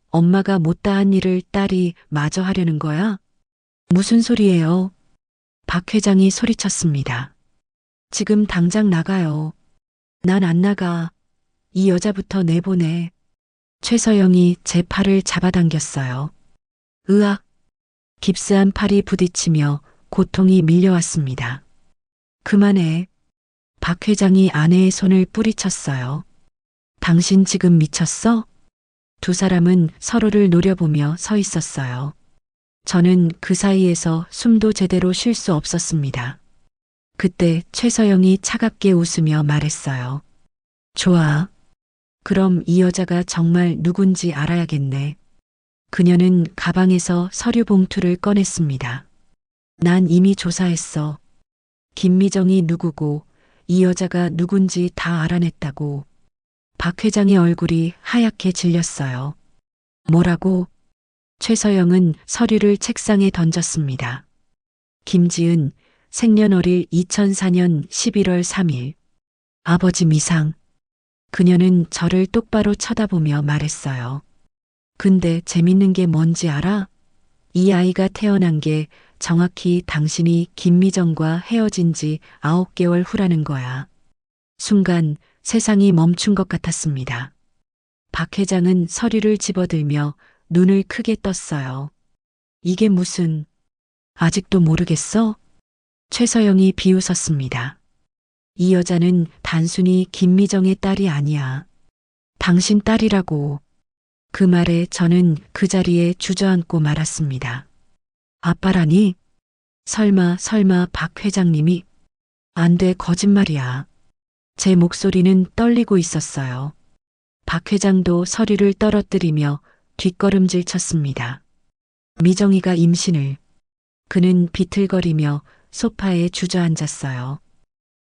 엄마가 못다한 일을 딸이 마저 하려는 거야? 무슨 소리예요? 박 회장이 소리쳤습니다. 지금 당장 나가요. 난 안 나가. 이 여자부터 내보내. 최서영이 제 팔을 잡아당겼어요. 으악! 깁스한 팔이 부딪히며 고통이 밀려왔습니다. 그만해. 박 회장이 아내의 손을 뿌리쳤어요. 당신 지금 미쳤어? 두 사람은 서로를 노려보며 서 있었어요. 저는 그 사이에서 숨도 제대로 쉴 수 없었습니다. 그때 최서영이 차갑게 웃으며 말했어요. 좋아. 그럼 이 여자가 정말 누군지 알아야겠네. 그녀는 가방에서 서류 봉투를 꺼냈습니다. 난 이미 조사했어. 김미정이 누구고 이 여자가 누군지 다 알아냈다고. 박 회장의 얼굴이 하얗게 질렸어요. 뭐라고? 최서영은 서류를 책상에 던졌습니다. 김지은, 생년월일 2004년 11월 3일. 아버지 미상. 그녀는 저를 똑바로 쳐다보며 말했어요. 근데 재밌는 게 뭔지 알아? 이 아이가 태어난 게 정확히 당신이 김미정과 헤어진 지 9개월 후라는 거야. 순간 세상이 멈춘 것 같았습니다. 박 회장은 서류를 집어들며 눈을 크게 떴어요. 이게 무슨... 아직도 모르겠어? 최서영이 비웃었습니다. 이 여자는 단순히 김미정의 딸이 아니야. 당신 딸이라고. 그 말에 저는 그 자리에 주저앉고 말았습니다. 아빠라니? 설마 박 회장님이? 안 돼, 거짓말이야. 제 목소리는 떨리고 있었어요. 박 회장도 서류를 떨어뜨리며 뒷걸음질 쳤습니다. 미정이가 임신을. 그는 비틀거리며 소파에 주저앉았어요.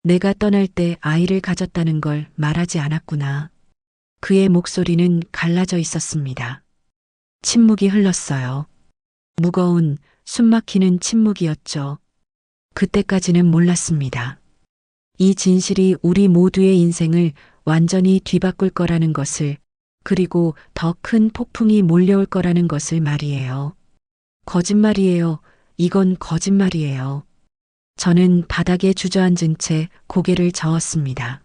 내가 떠날 때 아이를 가졌다는 걸 말하지 않았구나. 그의 목소리는 갈라져 있었습니다. 침묵이 흘렀어요. 무거운 숨막히는 침묵이었죠. 그때까지는 몰랐습니다. 이 진실이 우리 모두의 인생을 완전히 뒤바꿀 거라는 것을, 그리고 더 큰 폭풍이 몰려올 거라는 것을 말이에요. 거짓말이에요. 이건 거짓말이에요. 저는 바닥에 주저앉은 채 고개를 저었습니다.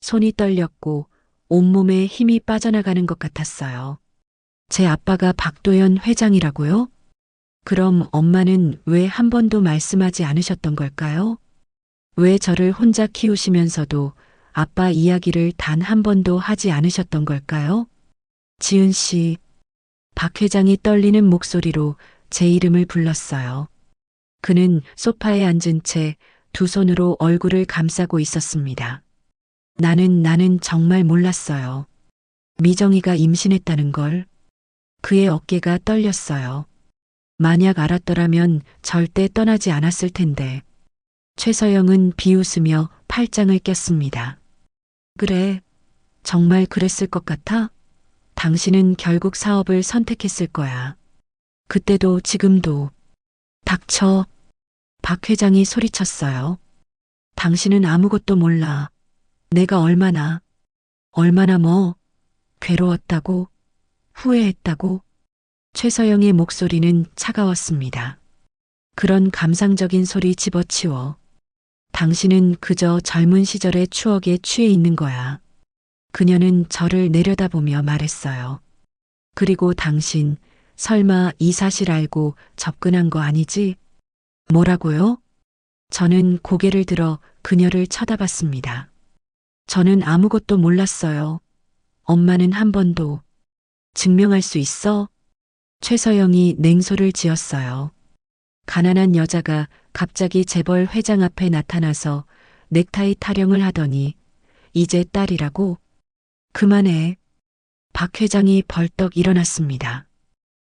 손이 떨렸고 온몸에 힘이 빠져나가는 것 같았어요. 제 아빠가 박도연 회장이라고요? 그럼 엄마는 왜 한 번도 말씀하지 않으셨던 걸까요? 왜 저를 혼자 키우시면서도 아빠 이야기를 단 한 번도 하지 않으셨던 걸까요? 지은 씨, 박 회장이 떨리는 목소리로 제 이름을 불렀어요. 그는 소파에 앉은 채 두 손으로 얼굴을 감싸고 있었습니다. 나는 정말 몰랐어요. 미정이가 임신했다는 걸. 그의 어깨가 떨렸어요. 만약 알았더라면 절대 떠나지 않았을 텐데. 최서영은 비웃으며 팔짱을 꼈습니다. 그래, 정말 그랬을 것 같아? 당신은 결국 사업을 선택했을 거야. 그때도 지금도. 닥쳐. 박 회장이 소리쳤어요. 당신은 아무것도 몰라. 내가 얼마나 괴로웠다고, 후회했다고. 최서영의 목소리는 차가웠습니다. 그런 감상적인 소리 집어치워. 당신은 그저 젊은 시절의 추억에 취해 있는 거야. 그녀는 저를 내려다보며 말했어요. 그리고 당신, 설마 이 사실 알고 접근한 거 아니지? 뭐라고요? 저는 고개를 들어 그녀를 쳐다봤습니다. 저는 아무것도 몰랐어요. 엄마는 한 번도. 증명할 수 있어? 최서영이 냉소를 지었어요. 가난한 여자가 갑자기 재벌 회장 앞에 나타나서 넥타이 타령을 하더니 이제 딸이라고? 그만해. 박 회장이 벌떡 일어났습니다.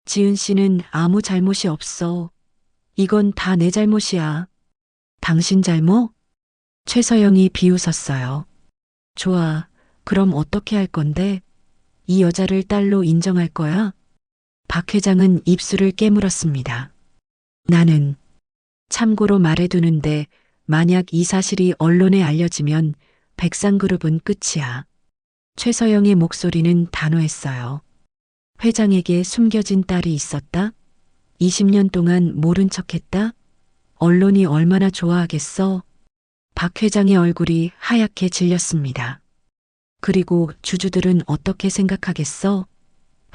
지은 씨는 아무 잘못이 없어. 이건 다 내 잘못이야. 당신 잘못? 최서영이 비웃었어요. 좋아. 그럼 어떻게 할 건데? 이 여자를 딸로 인정할 거야? 박 회장은 입술을 깨물었습니다. 나는 참고로 말해두는데 만약 이 사실이 언론에 알려지면 백상그룹은 끝이야. 최서영의 목소리는 단호했어요. 회장에게 숨겨진 딸이 있었다? 20년 동안 모른 척했다? 언론이 얼마나 좋아하겠어? 박 회장의 얼굴이 하얗게 질렸습니다. 그리고 주주들은 어떻게 생각하겠어?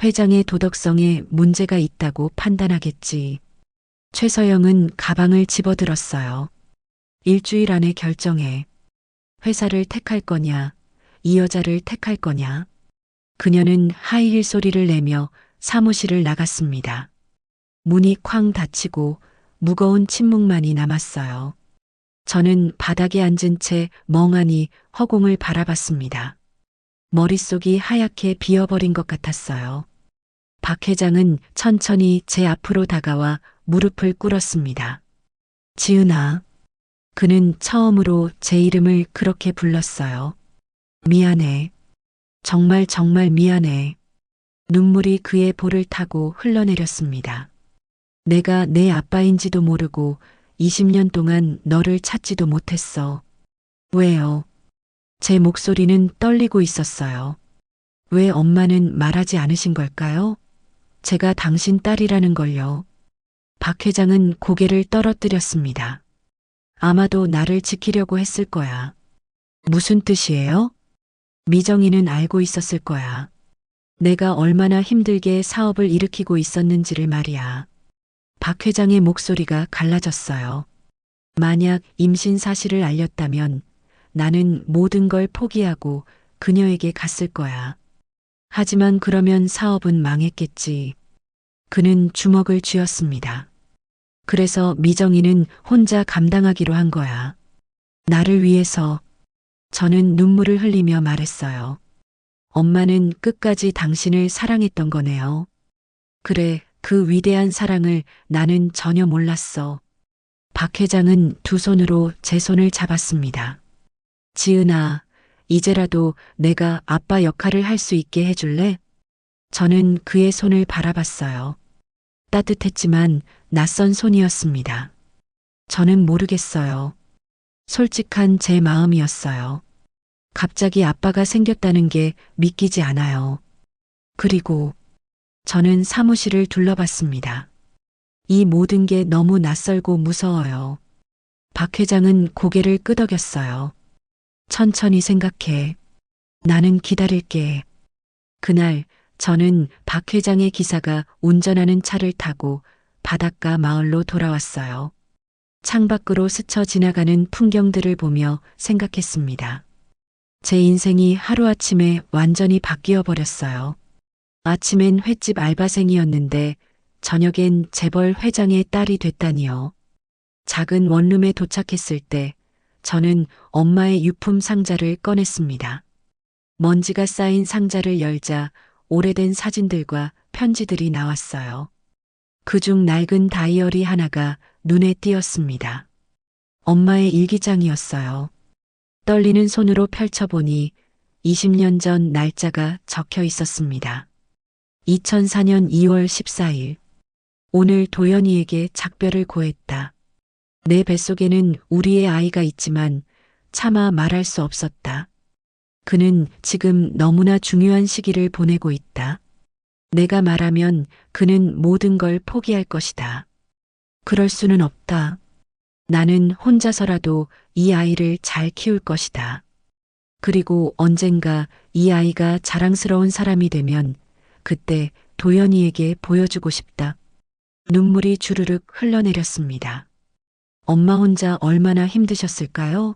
회장의 도덕성에 문제가 있다고 판단하겠지. 최서영은 가방을 집어들었어요. 일주일 안에 결정해. 회사를 택할 거냐, 이 여자를 택할 거냐. 그녀는 하이힐 소리를 내며 사무실을 나갔습니다. 문이 쾅 닫히고 무거운 침묵만이 남았어요. 저는 바닥에 앉은 채 멍하니 허공을 바라봤습니다. 머릿속이 하얗게 비어버린 것 같았어요. 박 회장은 천천히 제 앞으로 다가와 무릎을 꿇었습니다. 지은아. 그는 처음으로 제 이름을 그렇게 불렀어요. 미안해. 정말 정말 미안해. 눈물이 그의 볼을 타고 흘러내렸습니다. 내가 내 아빠인지도 모르고 20년 동안 너를 찾지도 못했어. 왜요? 제 목소리는 떨리고 있었어요. 왜 엄마는 말하지 않으신 걸까요? 제가 당신 딸이라는 걸요. 박 회장은 고개를 떨어뜨렸습니다. 아마도 나를 지키려고 했을 거야. 무슨 뜻이에요? 미정이는 알고 있었을 거야. 내가 얼마나 힘들게 사업을 일으키고 있었는지를 말이야. 박 회장의 목소리가 갈라졌어요. 만약 임신 사실을 알렸다면 나는 모든 걸 포기하고 그녀에게 갔을 거야. 하지만 그러면 사업은 망했겠지. 그는 주먹을 쥐었습니다. 그래서 미정이는 혼자 감당하기로 한 거야. 나를 위해서. 저는 눈물을 흘리며 말했어요. 엄마는 끝까지 당신을 사랑했던 거네요. 그래, 그 위대한 사랑을 나는 전혀 몰랐어. 박 회장은 두 손으로 제 손을 잡았습니다. 지은아, 이제라도 내가 아빠 역할을 할 수 있게 해줄래? 저는 그의 손을 바라봤어요. 따뜻했지만 낯선 손이었습니다. 저는 모르겠어요. 솔직한 제 마음이었어요. 갑자기 아빠가 생겼다는 게 믿기지 않아요. 그리고 저는 사무실을 둘러봤습니다. 이 모든 게 너무 낯설고 무서워요. 박 회장은 고개를 끄덕였어요. 천천히 생각해. 나는 기다릴게. 그날 저는 박 회장의 기사가 운전하는 차를 타고 바닷가 마을로 돌아왔어요. 창밖으로 스쳐 지나가는 풍경들을 보며 생각했습니다. 제 인생이 하루아침에 완전히 바뀌어 버렸어요. 아침엔 횟집 알바생이었는데 저녁엔 재벌 회장의 딸이 됐다니요. 작은 원룸에 도착했을 때 저는 엄마의 유품 상자를 꺼냈습니다. 먼지가 쌓인 상자를 열자 오래된 사진들과 편지들이 나왔어요. 그중 낡은 다이어리 하나가 눈에 띄었습니다. 엄마의 일기장이었어요. 떨리는 손으로 펼쳐보니 20년 전 날짜가 적혀 있었습니다. 2004년 2월 14일. 오늘 도연이에게 작별을 고했다. 내 뱃속에는 우리의 아이가 있지만 차마 말할 수 없었다. 그는 지금 너무나 중요한 시기를 보내고 있다. 내가 말하면 그는 모든 걸 포기할 것이다. 그럴 수는 없다. 나는 혼자서라도 이 아이를 잘 키울 것이다. 그리고 언젠가 이 아이가 자랑스러운 사람이 되면 그때 도연이에게 보여주고 싶다. 눈물이 주르륵 흘러내렸습니다. 엄마 혼자 얼마나 힘드셨을까요?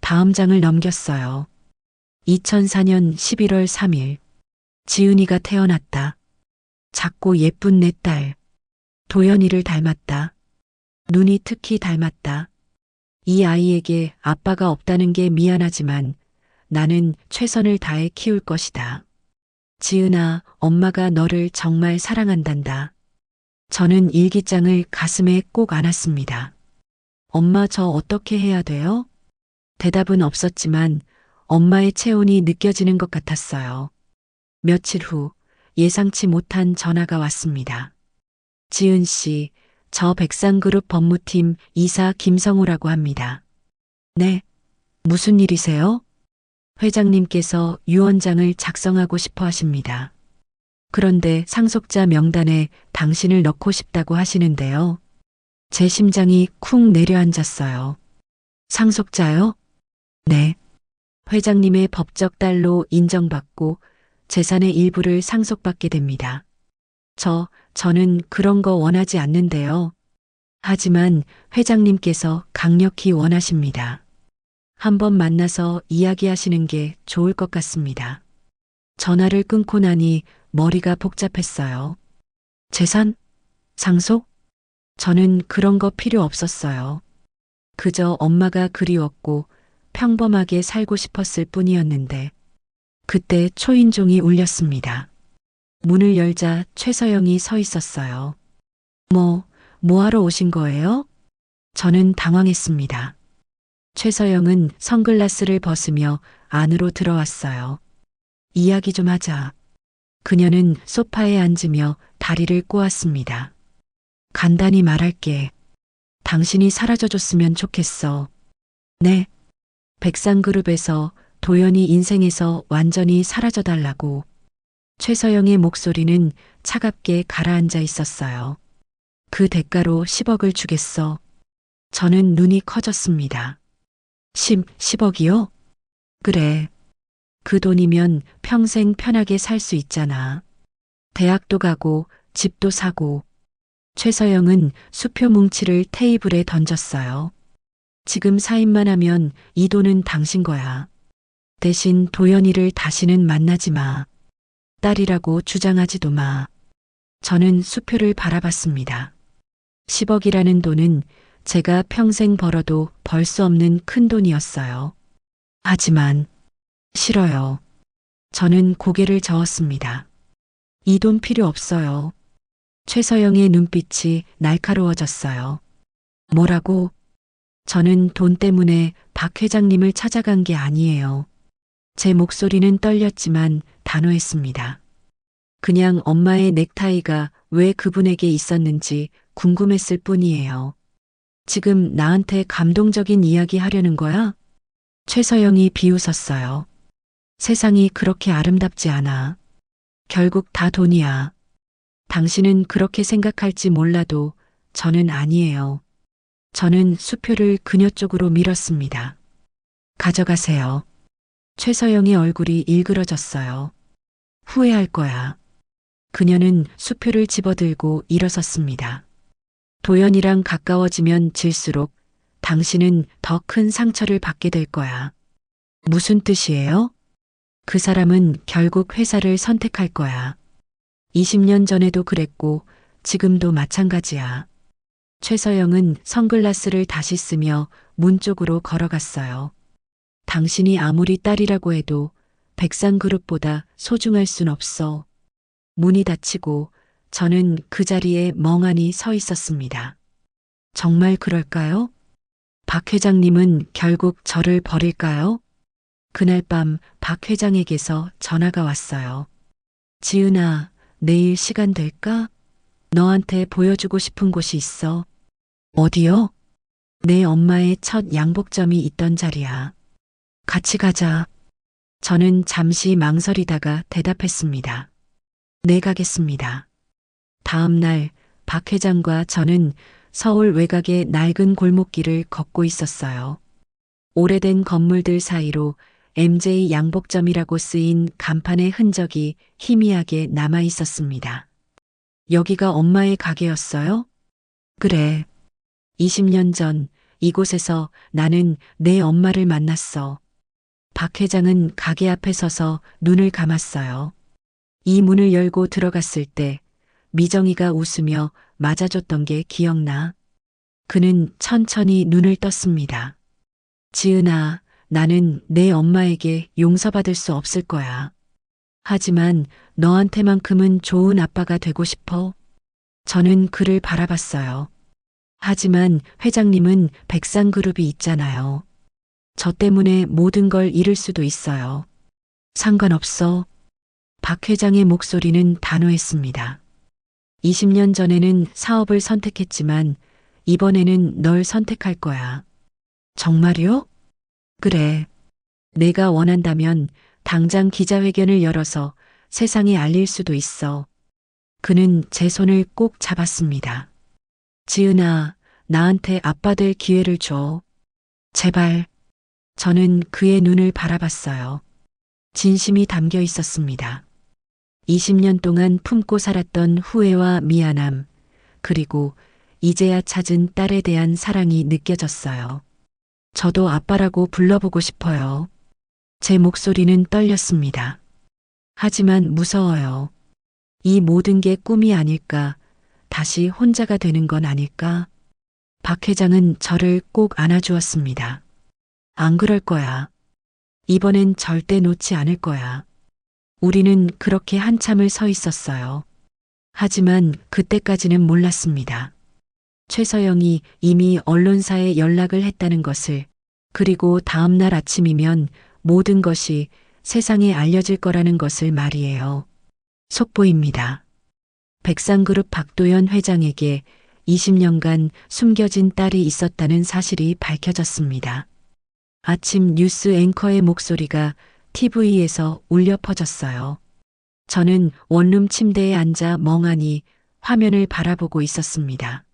다음 장을 넘겼어요. 2004년 11월 3일. 지은이가 태어났다. 작고 예쁜 내 딸. 도연이를 닮았다. 눈이 특히 닮았다. 이 아이에게 아빠가 없다는 게 미안하지만 나는 최선을 다해 키울 것이다. 지은아, 엄마가 너를 정말 사랑한단다. 저는 일기장을 가슴에 꼭 안았습니다. 엄마, 저 어떻게 해야 돼요? 대답은 없었지만 엄마의 체온이 느껴지는 것 같았어요. 며칠 후 예상치 못한 전화가 왔습니다. 지은 씨, 저 백상그룹 법무팀 이사 김성우라고 합니다. 네, 무슨 일이세요? 회장님께서 유언장을 작성하고 싶어 하십니다. 그런데 상속자 명단에 당신을 넣고 싶다고 하시는데요. 제 심장이 쿵 내려앉았어요. 상속자요? 네. 회장님의 법적 딸로 인정받고 재산의 일부를 상속받게 됩니다. 저는 그런 거 원하지 않는데요. 하지만 회장님께서 강력히 원하십니다. 한번 만나서 이야기하시는 게 좋을 것 같습니다. 전화를 끊고 나니 머리가 복잡했어요. 재산? 상속? 저는 그런 거 필요 없었어요. 그저 엄마가 그리웠고 평범하게 살고 싶었을 뿐이었는데 그때 초인종이 울렸습니다. 문을 열자 최서영이 서 있었어요. 뭐 하러 오신 거예요? 저는 당황했습니다. 최서영은 선글라스를 벗으며 안으로 들어왔어요. 이야기 좀 하자. 그녀는 소파에 앉으며 다리를 꼬았습니다. 간단히 말할게. 당신이 사라져줬으면 좋겠어. 네. 백상그룹에서 도연이 인생에서 완전히 사라져달라고. 최서영의 목소리는 차갑게 가라앉아 있었어요. 그 대가로 10억을 주겠어. 저는 눈이 커졌습니다. 10억이요? 그래. 그 돈이면 평생 편하게 살 수 있잖아. 대학도 가고 집도 사고. 최서영은 수표 뭉치를 테이블에 던졌어요. 지금 사인만 하면 이 돈은 당신 거야. 대신 도연이를 다시는 만나지 마. 딸이라고 주장하지도 마. 저는 수표를 바라봤습니다. 10억이라는 돈은 제가 평생 벌어도 벌 수 없는 큰 돈이었어요. 하지만 싫어요. 저는 고개를 저었습니다. 이 돈 필요 없어요. 최서영의 눈빛이 날카로워졌어요. 뭐라고? 저는 돈 때문에 박 회장님을 찾아간 게 아니에요. 제 목소리는 떨렸지만 단호했습니다. 그냥 엄마의 넥타이가 왜 그분에게 있었는지 궁금했을 뿐이에요. 지금 나한테 감동적인 이야기 하려는 거야? 최서영이 비웃었어요. 세상이 그렇게 아름답지 않아. 결국 다 돈이야. 당신은 그렇게 생각할지 몰라도 저는 아니에요. 저는 수표를 그녀 쪽으로 밀었습니다. 가져가세요. 최서영의 얼굴이 일그러졌어요. 후회할 거야. 그녀는 수표를 집어들고 일어섰습니다. 도연이랑 가까워지면 질수록 당신은 더 큰 상처를 받게 될 거야. 무슨 뜻이에요? 그 사람은 결국 회사를 선택할 거야. 20년 전에도 그랬고 지금도 마찬가지야. 최서영은 선글라스를 다시 쓰며 문 쪽으로 걸어갔어요. 당신이 아무리 딸이라고 해도 백상그룹보다 소중할 순 없어. 문이 닫히고 저는 그 자리에 멍하니 서 있었습니다. 정말 그럴까요? 박 회장님은 결국 저를 버릴까요? 그날 밤 박 회장에게서 전화가 왔어요. 지은아, 내일 시간 될까? 너한테 보여주고 싶은 곳이 있어. 어디요? 내 엄마의 첫 양복점이 있던 자리야. 같이 가자. 저는 잠시 망설이다가 대답했습니다. 네, 가겠습니다. 다음 날 박 회장과 저는 서울 외곽의 낡은 골목길을 걷고 있었어요. 오래된 건물들 사이로 MJ 양복점이라고 쓰인 간판의 흔적이 희미하게 남아 있었습니다. 여기가 엄마의 가게였어요? 그래. 20년 전 이곳에서 나는 내 엄마를 만났어. 박 회장은 가게 앞에 서서 눈을 감았어요. 이 문을 열고 들어갔을 때 미정이가 웃으며 맞아줬던 게 기억나. 그는 천천히 눈을 떴습니다. 지은아, 나는 내 엄마에게 용서받을 수 없을 거야. 하지만 너한테만큼은 좋은 아빠가 되고 싶어. 저는 그를 바라봤어요. 하지만 회장님은 백상그룹이 있잖아요. 저 때문에 모든 걸 잃을 수도 있어요. 상관없어. 박 회장의 목소리는 단호했습니다. 20년 전에는 사업을 선택했지만 이번에는 널 선택할 거야. 정말요? 그래. 내가 원한다면 당장 기자회견을 열어서 세상에 알릴 수도 있어. 그는 제 손을 꼭 잡았습니다. 지은아, 나한테 아빠 될 기회를 줘. 제발. 저는 그의 눈을 바라봤어요. 진심이 담겨 있었습니다. 20년 동안 품고 살았던 후회와 미안함, 그리고 이제야 찾은 딸에 대한 사랑이 느껴졌어요. 저도 아빠라고 불러보고 싶어요. 제 목소리는 떨렸습니다. 하지만 무서워요. 이 모든 게 꿈이 아닐까, 다시 혼자가 되는 건 아닐까? 박 회장은 저를 꼭 안아주었습니다. 안 그럴 거야. 이번엔 절대 놓지 않을 거야. 우리는 그렇게 한참을 서 있었어요. 하지만 그때까지는 몰랐습니다. 최서영이 이미 언론사에 연락을 했다는 것을, 그리고 다음 날 아침이면 모든 것이 세상에 알려질 거라는 것을 말이에요. 속보입니다. 백상그룹 박도연 회장에게 20년간 숨겨진 딸이 있었다는 사실이 밝혀졌습니다. 아침 뉴스 앵커의 목소리가 TV에서 울려 퍼졌어요. 저는 원룸 침대에 앉아 멍하니 화면을 바라보고 있었습니다.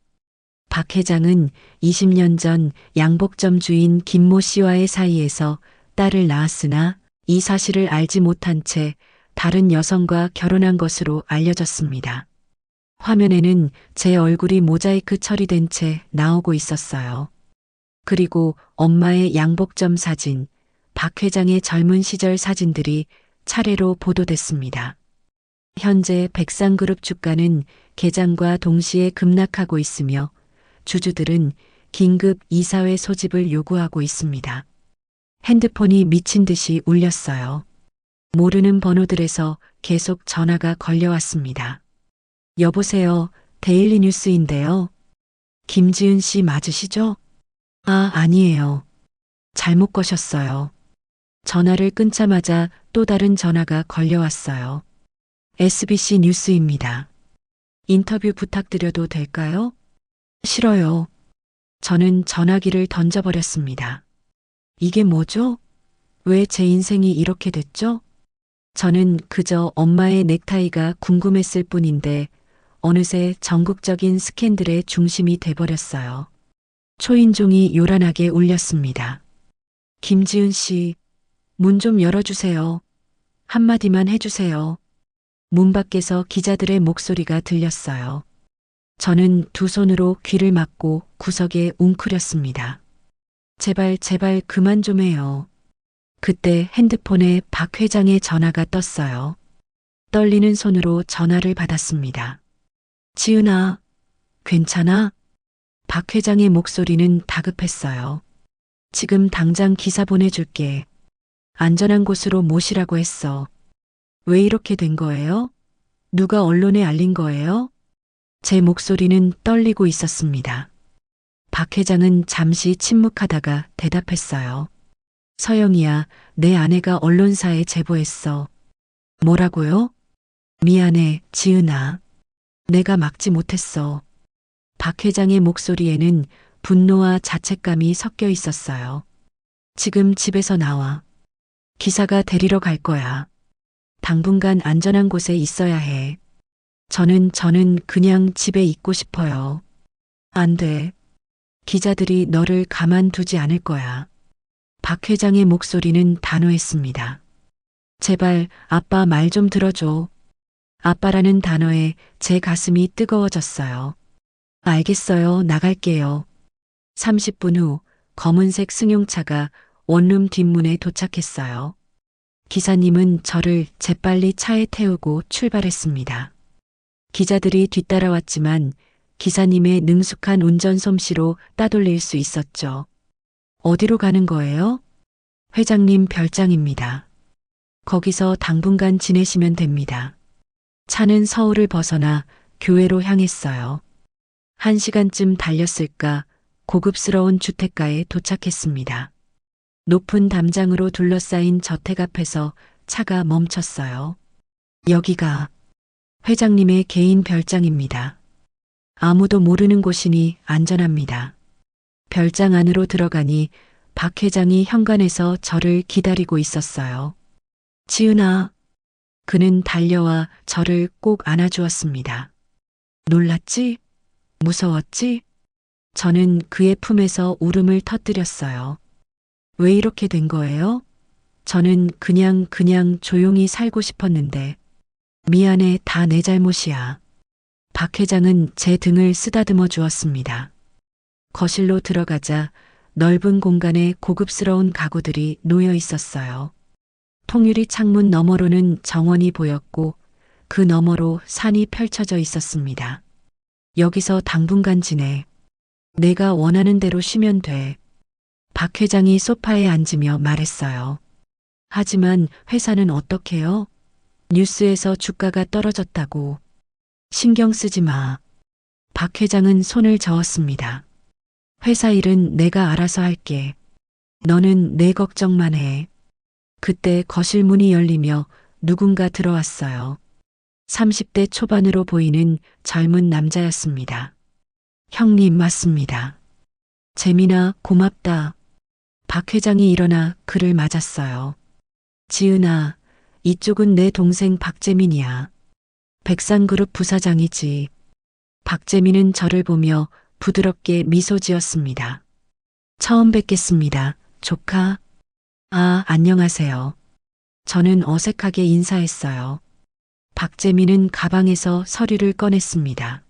박 회장은 20년 전 양복점 주인 김모 씨와의 사이에서 딸을 낳았으나 이 사실을 알지 못한 채 다른 여성과 결혼한 것으로 알려졌습니다. 화면에는 제 얼굴이 모자이크 처리된 채 나오고 있었어요. 그리고 엄마의 양복점 사진, 박 회장의 젊은 시절 사진들이 차례로 보도됐습니다. 현재 백상그룹 주가는 개장과 동시에 급락하고 있으며 주주들은 긴급 이사회 소집을 요구하고 있습니다. 핸드폰이 미친 듯이 울렸어요. 모르는 번호들에서 계속 전화가 걸려왔습니다. 여보세요, 데일리 뉴스인데요. 김지은 씨 맞으시죠? 아, 아니에요. 잘못 거셨어요. 전화를 끊자마자 또 다른 전화가 걸려왔어요. SBC 뉴스입니다. 인터뷰 부탁드려도 될까요? 싫어요. 저는 전화기를 던져버렸습니다. 이게 뭐죠? 왜 제 인생이 이렇게 됐죠? 저는 그저 엄마의 넥타이가 궁금했을 뿐인데 어느새 전국적인 스캔들의 중심이 돼버렸어요. 초인종이 요란하게 울렸습니다. 김지은 씨, 문 좀 열어주세요. 한마디만 해주세요. 문 밖에서 기자들의 목소리가 들렸어요. 저는 두 손으로 귀를 막고 구석에 웅크렸습니다. 제발 제발 그만 좀 해요. 그때 핸드폰에 박 회장의 전화가 떴어요. 떨리는 손으로 전화를 받았습니다. 지은아, 괜찮아? 박 회장의 목소리는 다급했어요. 지금 당장 기사 보내줄게. 안전한 곳으로 모시라고 했어. 왜 이렇게 된 거예요? 누가 언론에 알린 거예요? 제 목소리는 떨리고 있었습니다. 박 회장은 잠시 침묵하다가 대답했어요. 서영이야, 내 아내가 언론사에 제보했어. 뭐라고요? 미안해, 지은아. 내가 막지 못했어. 박 회장의 목소리에는 분노와 자책감이 섞여 있었어요. 지금 집에서 나와. 기사가 데리러 갈 거야. 당분간 안전한 곳에 있어야 해. 저는 그냥 집에 있고 싶어요. 안 돼. 기자들이 너를 가만두지 않을 거야. 박 회장의 목소리는 단호했습니다. 제발 아빠 말 좀 들어줘. 아빠라는 단어에 제 가슴이 뜨거워졌어요. 알겠어요. 나갈게요. 30분 후 검은색 승용차가 원룸 뒷문에 도착했어요. 기사님은 저를 재빨리 차에 태우고 출발했습니다. 기자들이 뒤따라왔지만 기사님의 능숙한 운전 솜씨로 따돌릴 수 있었죠. 어디로 가는 거예요? 회장님 별장입니다. 거기서 당분간 지내시면 됩니다. 차는 서울을 벗어나 교회로 향했어요. 1시간쯤 달렸을까 고급스러운 주택가에 도착했습니다. 높은 담장으로 둘러싸인 저택 앞에서 차가 멈췄어요. 여기가 회장님의 개인 별장입니다. 아무도 모르는 곳이니 안전합니다. 별장 안으로 들어가니 박 회장이 현관에서 저를 기다리고 있었어요. 지은아. 그는 달려와 저를 꼭 안아주었습니다. 놀랐지? 무서웠지? 저는 그의 품에서 울음을 터뜨렸어요. 왜 이렇게 된 거예요? 저는 그냥 조용히 살고 싶었는데. 미안해, 다 내 잘못이야. 박 회장은 제 등을 쓰다듬어 주었습니다. 거실로 들어가자 넓은 공간에 고급스러운 가구들이 놓여 있었어요. 통유리 창문 너머로는 정원이 보였고 그 너머로 산이 펼쳐져 있었습니다. 여기서 당분간 지내. 내가 원하는 대로 쉬면 돼. 박 회장이 소파에 앉으며 말했어요. 하지만 회사는 어떡해요? 뉴스에서 주가가 떨어졌다고. 신경 쓰지 마. 박 회장은 손을 저었습니다. 회사 일은 내가 알아서 할게. 너는 내 걱정만 해. 그때 거실 문이 열리며 누군가 들어왔어요. 30대 초반으로 보이는 젊은 남자였습니다. 형님 맞습니다. 재민아, 고맙다. 박 회장이 일어나 그를 맞았어요. 지은아, 이쪽은 내 동생 박재민이야. 백상그룹 부사장이지. 박재민은 저를 보며 부드럽게 미소 지었습니다. 처음 뵙겠습니다, 조카. 아, 안녕하세요. 저는 어색하게 인사했어요. 박재민은 가방에서 서류를 꺼냈습니다.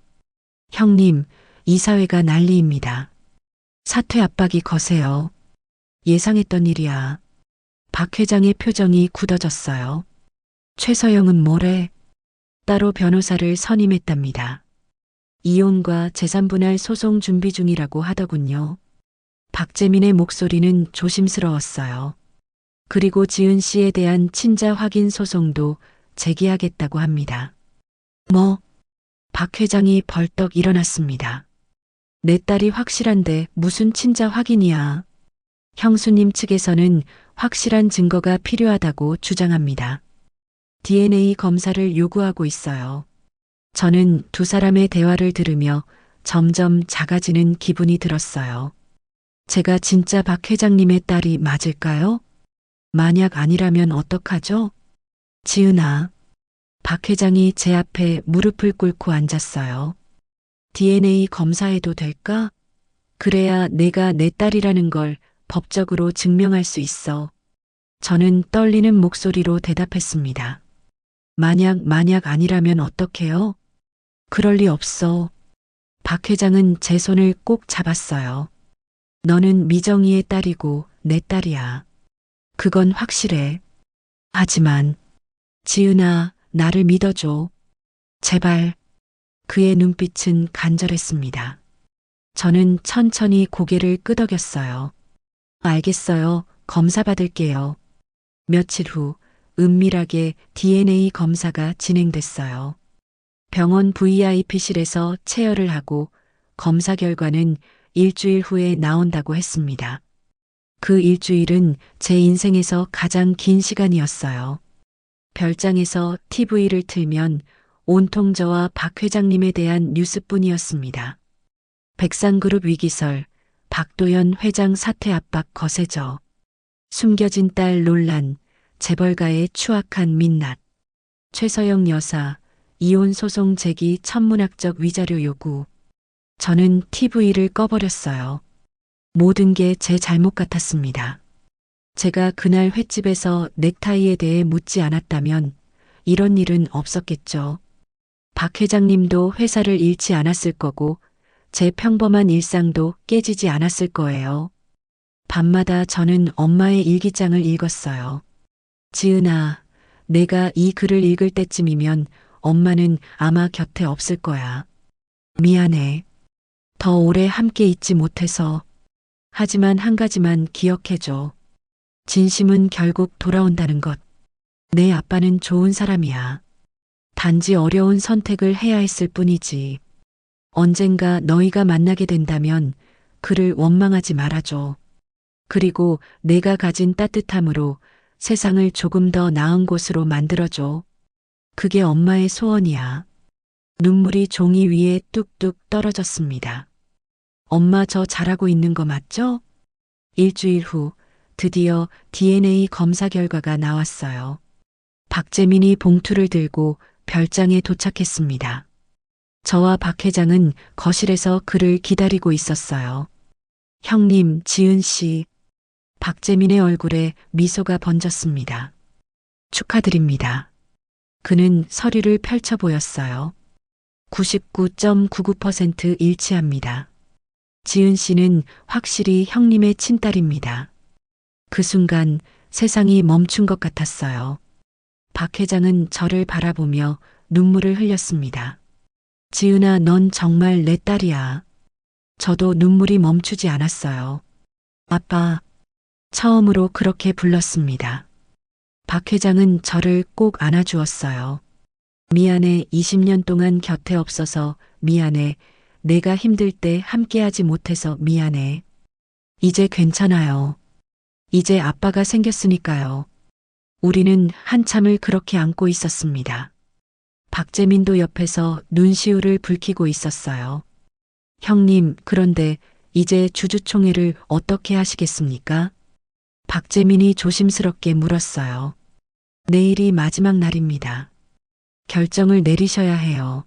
형님, 이사회가 난리입니다. 사퇴 압박이 거세요. 예상했던 일이야. 박 회장의 표정이 굳어졌어요. 최서영은 뭐래? 따로 변호사를 선임했답니다. 이혼과 재산분할 소송 준비 중이라고 하더군요. 박재민의 목소리는 조심스러웠어요. 그리고 지은 씨에 대한 친자 확인 소송도 제기하겠다고 합니다. 뭐? 박 회장이 벌떡 일어났습니다. 내 딸이 확실한데 무슨 친자 확인이야. 형수님 측에서는 확실한 증거가 필요하다고 주장합니다. DNA 검사를 요구하고 있어요. 저는 두 사람의 대화를 들으며 점점 작아지는 기분이 들었어요. 제가 진짜 박 회장님의 딸이 맞을까요? 만약 아니라면 어떡하죠? 지은아. 박 회장이 제 앞에 무릎을 꿇고 앉았어요. DNA 검사해도 될까? 그래야 내가 내 딸이라는 걸 법적으로 증명할 수 있어. 저는 떨리는 목소리로 대답했습니다. 만약 아니라면 어떡해요? 그럴 리 없어. 박 회장은 제 손을 꼭 잡았어요. 너는 미정이의 딸이고 내 딸이야. 그건 확실해. 하지만 지은아, 나를 믿어줘. 제발. 그의 눈빛은 간절했습니다. 저는 천천히 고개를 끄덕였어요. 알겠어요. 검사 받을게요. 며칠 후 은밀하게 DNA 검사가 진행됐어요. 병원 VIP실에서 체열을 하고 검사 결과는 일주일 후에 나온다고 했습니다. 그 일주일은 제 인생에서 가장 긴 시간이었어요. 별장에서 TV를 틀면 온통 저와 박 회장님에 대한 뉴스뿐이었습니다. 백상그룹 위기설, 박도연 회장 사퇴 압박 거세져, 숨겨진 딸 논란, 재벌가의 추악한 민낯, 최서영 여사, 이혼 소송 제기 천문학적 위자료 요구, 저는 TV를 꺼버렸어요. 모든 게 제 잘못 같았습니다. 제가 그날 횟집에서 넥타이에 대해 묻지 않았다면 이런 일은 없었겠죠. 박 회장님도 회사를 잃지 않았을 거고 제 평범한 일상도 깨지지 않았을 거예요. 밤마다 저는 엄마의 일기장을 읽었어요. 지은아, 내가 이 글을 읽을 때쯤이면 엄마는 아마 곁에 없을 거야. 미안해. 더 오래 함께 있지 못해서. 하지만 한 가지만 기억해줘. 진심은 결국 돌아온다는 것. 내 아빠는 좋은 사람이야. 단지 어려운 선택을 해야 했을 뿐이지. 언젠가 너희가 만나게 된다면 그를 원망하지 말아줘. 그리고 내가 가진 따뜻함으로 세상을 조금 더 나은 곳으로 만들어줘. 그게 엄마의 소원이야. 눈물이 종이 위에 뚝뚝 떨어졌습니다. 엄마 저 잘하고 있는 거 맞죠? 일주일 후 드디어 DNA 검사 결과가 나왔어요. 박재민이 봉투를 들고 별장에 도착했습니다. 저와 박 회장은 거실에서 그를 기다리고 있었어요. 형님, 지은 씨. 박재민의 얼굴에 미소가 번졌습니다. 축하드립니다. 그는 서류를 펼쳐 보였어요. 99.99% 일치합니다. 지은 씨는 확실히 형님의 친딸입니다. 그 순간 세상이 멈춘 것 같았어요. 박 회장은 저를 바라보며 눈물을 흘렸습니다. 지은아, 넌 정말 내 딸이야. 저도 눈물이 멈추지 않았어요. 아빠, 처음으로 그렇게 불렀습니다. 박 회장은 저를 꼭 안아주었어요. 미안해, 20년 동안 곁에 없어서 미안해. 내가 힘들 때 함께하지 못해서 미안해. 이제 괜찮아요. 이제 아빠가 생겼으니까요. 우리는 한참을 그렇게 안고 있었습니다. 박재민도 옆에서 눈시울을 붉히고 있었어요. 형님, 그런데 이제 주주총회를 어떻게 하시겠습니까? 박재민이 조심스럽게 물었어요. 내일이 마지막 날입니다. 결정을 내리셔야 해요.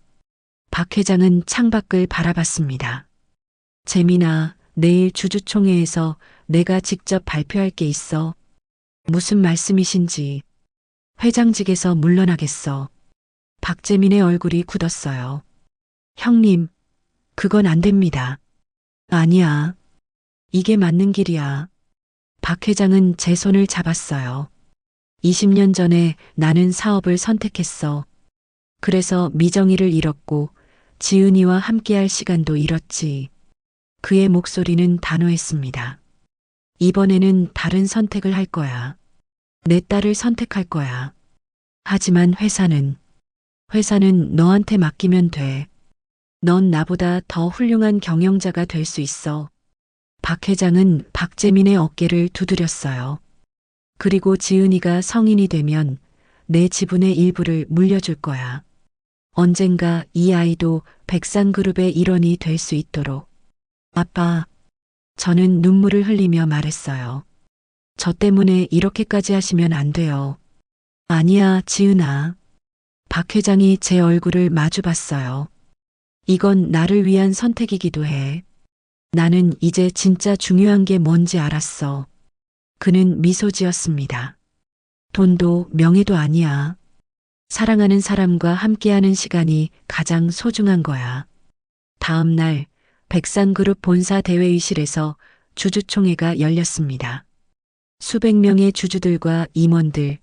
박 회장은 창밖을 바라봤습니다. 재민아, 내일 주주총회에서 내가 직접 발표할 게 있어. 무슨 말씀이신지. 회장직에서 물러나겠어. 박재민의 얼굴이 굳었어요. 형님, 그건 안 됩니다. 아니야. 이게 맞는 길이야. 박 회장은 제 손을 잡았어요. 20년 전에 나는 사업을 선택했어. 그래서 미정이를 잃었고 지은이와 함께할 시간도 잃었지. 그의 목소리는 단호했습니다. 이번에는 다른 선택을 할 거야. 내 딸을 선택할 거야. 하지만 회사는 너한테 맡기면 돼. 넌 나보다 더 훌륭한 경영자가 될 수 있어. 박 회장은 박재민의 어깨를 두드렸어요. 그리고 지은이가 성인이 되면 내 지분의 일부를 물려줄 거야. 언젠가 이 아이도 백상그룹의 일원이 될 수 있도록. 아빠, 저는 눈물을 흘리며 말했어요. 저 때문에 이렇게까지 하시면 안 돼요. 아니야, 지은아. 박 회장이 제 얼굴을 마주 봤어요. 이건 나를 위한 선택이기도 해. 나는 이제 진짜 중요한 게 뭔지 알았어. 그는 미소 지었습니다. 돈도 명예도 아니야. 사랑하는 사람과 함께하는 시간이 가장 소중한 거야. 다음 날 백상그룹 본사 대회의실에서 주주총회가 열렸습니다. 수백 명의 주주들과 임원들,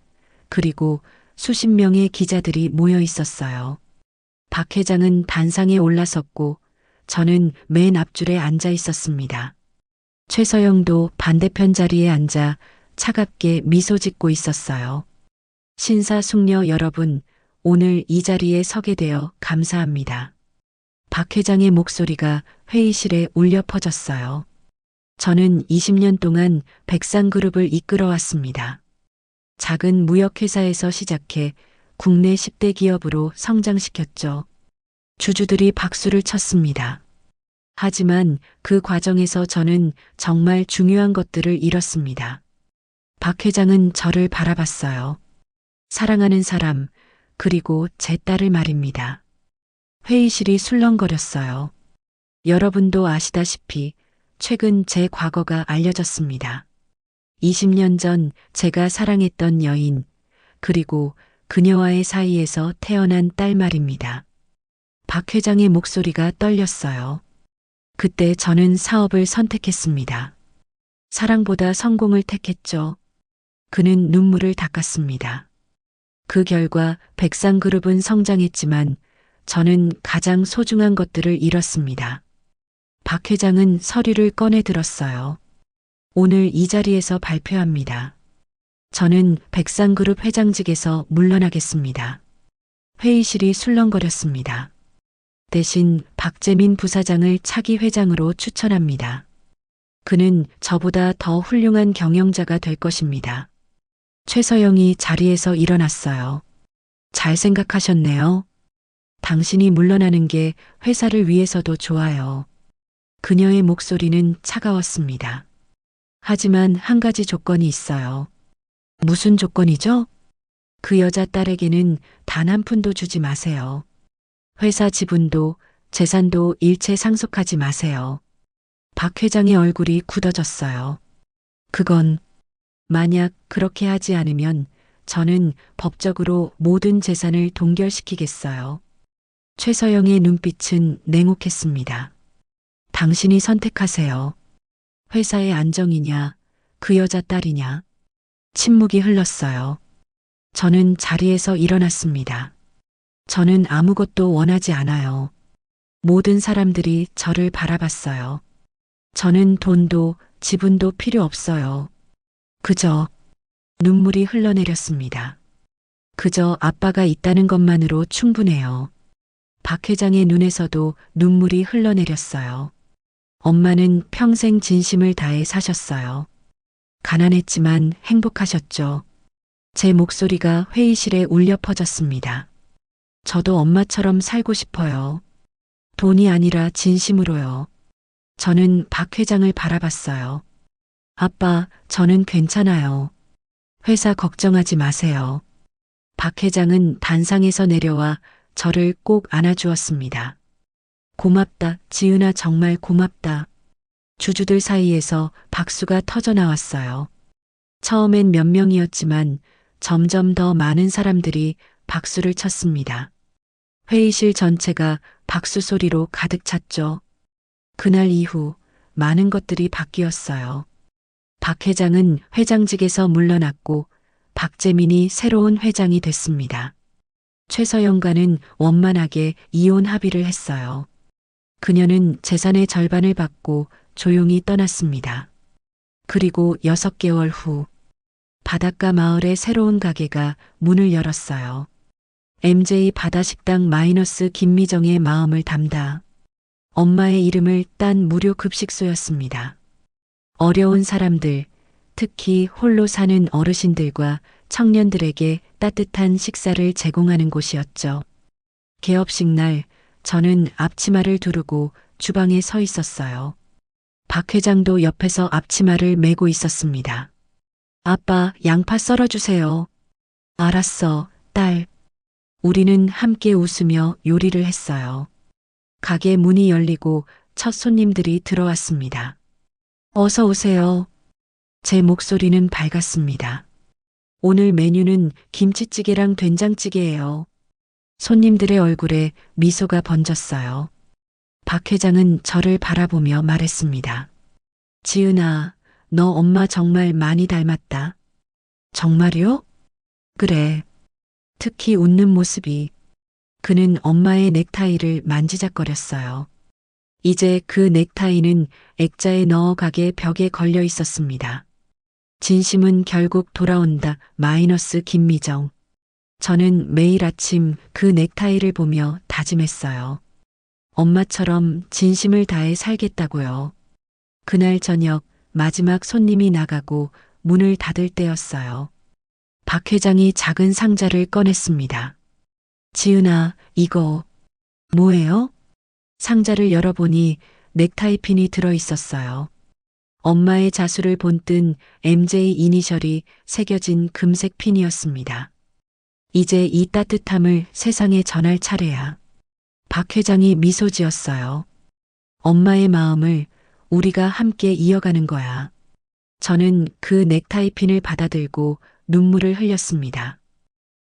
그리고 수십 명의 기자들이 모여 있었어요. 박 회장은 단상에 올라섰고 저는 맨 앞줄에 앉아 있었습니다. 최서영도 반대편 자리에 앉아 차갑게 미소 짓고 있었어요. 신사숙녀 여러분, 오늘 이 자리에 서게 되어 감사합니다. 박 회장의 목소리가 회의실에 울려 퍼졌어요. 저는 20년 동안 백상그룹을 이끌어왔습니다. 작은 무역회사에서 시작해 국내 10대 기업으로 성장시켰죠. 주주들이 박수를 쳤습니다. 하지만 그 과정에서 저는 정말 중요한 것들을 잃었습니다. 박 회장은 저를 바라봤어요. 사랑하는 사람, 그리고 제 딸을 말입니다. 회의실이 술렁거렸어요. 여러분도 아시다시피 최근 제 과거가 알려졌습니다. 20년 전 제가 사랑했던 여인, 그리고 그녀와의 사이에서 태어난 딸 말입니다. 박 회장의 목소리가 떨렸어요. 그때 저는 사업을 선택했습니다. 사랑보다 성공을 택했죠. 그는 눈물을 닦았습니다. 그 결과 백상그룹은 성장했지만 저는 가장 소중한 것들을 잃었습니다. 박 회장은 서류를 꺼내 들었어요. 오늘 이 자리에서 발표합니다. 저는 백상그룹 회장직에서 물러나겠습니다. 회의실이 술렁거렸습니다. 대신 박재민 부사장을 차기 회장으로 추천합니다. 그는 저보다 더 훌륭한 경영자가 될 것입니다. 최서영이 자리에서 일어났어요. 잘 생각하셨네요. 당신이 물러나는 게 회사를 위해서도 좋아요. 그녀의 목소리는 차가웠습니다. 하지만 한 가지 조건이 있어요. 무슨 조건이죠? 그 여자 딸에게는 단 한 푼도 주지 마세요. 회사 지분도 재산도 일체 상속하지 마세요. 박 회장의 얼굴이 굳어졌어요. 그건 만약 그렇게 하지 않으면 저는 법적으로 모든 재산을 동결시키겠어요. 최서영의 눈빛은 냉혹했습니다. 당신이 선택하세요. 회사의 안정이냐, 그 여자 딸이냐. 침묵이 흘렀어요. 저는 자리에서 일어났습니다. 저는 아무것도 원하지 않아요. 모든 사람들이 저를 바라봤어요. 저는 돈도 지분도 필요 없어요. 그저 눈물이 흘러내렸습니다. 그저 아빠가 있다는 것만으로 충분해요. 박 회장의 눈에서도 눈물이 흘러내렸어요. 엄마는 평생 진심을 다해 사셨어요. 가난했지만 행복하셨죠. 제 목소리가 회의실에 울려 퍼졌습니다. 저도 엄마처럼 살고 싶어요. 돈이 아니라 진심으로요. 저는 박 회장을 바라봤어요. 아빠, 저는 괜찮아요. 회사 걱정하지 마세요. 박 회장은 단상에서 내려와 저를 꼭 안아주었습니다. 고맙다, 지은아, 정말 고맙다. 주주들 사이에서 박수가 터져 나왔어요. 처음엔 몇 명이었지만 점점 더 많은 사람들이 박수를 쳤습니다. 회의실 전체가 박수 소리로 가득 찼죠. 그날 이후 많은 것들이 바뀌었어요. 박 회장은 회장직에서 물러났고 박재민이 새로운 회장이 됐습니다. 최서영과는 원만하게 이혼 합의를 했어요. 그녀는 재산의 절반을 받고 조용히 떠났습니다. 그리고 6개월 후 바닷가 마을의 새로운 가게가 문을 열었어요. MJ 바다식당 마이너스 김미정의 마음을 담다. 엄마의 이름을 딴 무료 급식소였습니다. 어려운 사람들, 특히 홀로 사는 어르신들과 청년들에게 따뜻한 식사를 제공하는 곳이었죠. 개업식 날 저는 앞치마를 두르고 주방에 서 있었어요. 박 회장도 옆에서 앞치마를 메고 있었습니다. 아빠, 양파 썰어주세요. 알았어, 딸. 우리는 함께 웃으며 요리를 했어요. 가게 문이 열리고 첫 손님들이 들어왔습니다. 어서 오세요. 제 목소리는 밝았습니다. 오늘 메뉴는 김치찌개랑 된장찌개예요. 손님들의 얼굴에 미소가 번졌어요. 박 회장은 저를 바라보며 말했습니다. 지은아, 너 엄마 정말 많이 닮았다. 정말요? 그래. 특히 웃는 모습이. 그는 엄마의 넥타이를 만지작거렸어요. 이제 그 넥타이는 액자에 넣어 가게 벽에 걸려 있었습니다. 진심은 결국 돌아온다. 마이너스 김미정. 저는 매일 아침 그 넥타이를 보며 다짐했어요. 엄마처럼 진심을 다해 살겠다고요. 그날 저녁 마지막 손님이 나가고 문을 닫을 때였어요. 박 회장이 작은 상자를 꺼냈습니다. 지은아, 이거 뭐예요? 상자를 열어보니 넥타이 핀이 들어 있었어요. 엄마의 자수를 본뜬 MJ 이니셜이 새겨진 금색 핀이었습니다. 이제 이 따뜻함을 세상에 전할 차례야. 박 회장이 미소 지었어요. 엄마의 마음을 우리가 함께 이어가는 거야. 저는 그 넥타이 핀을 받아들고 눈물을 흘렸습니다.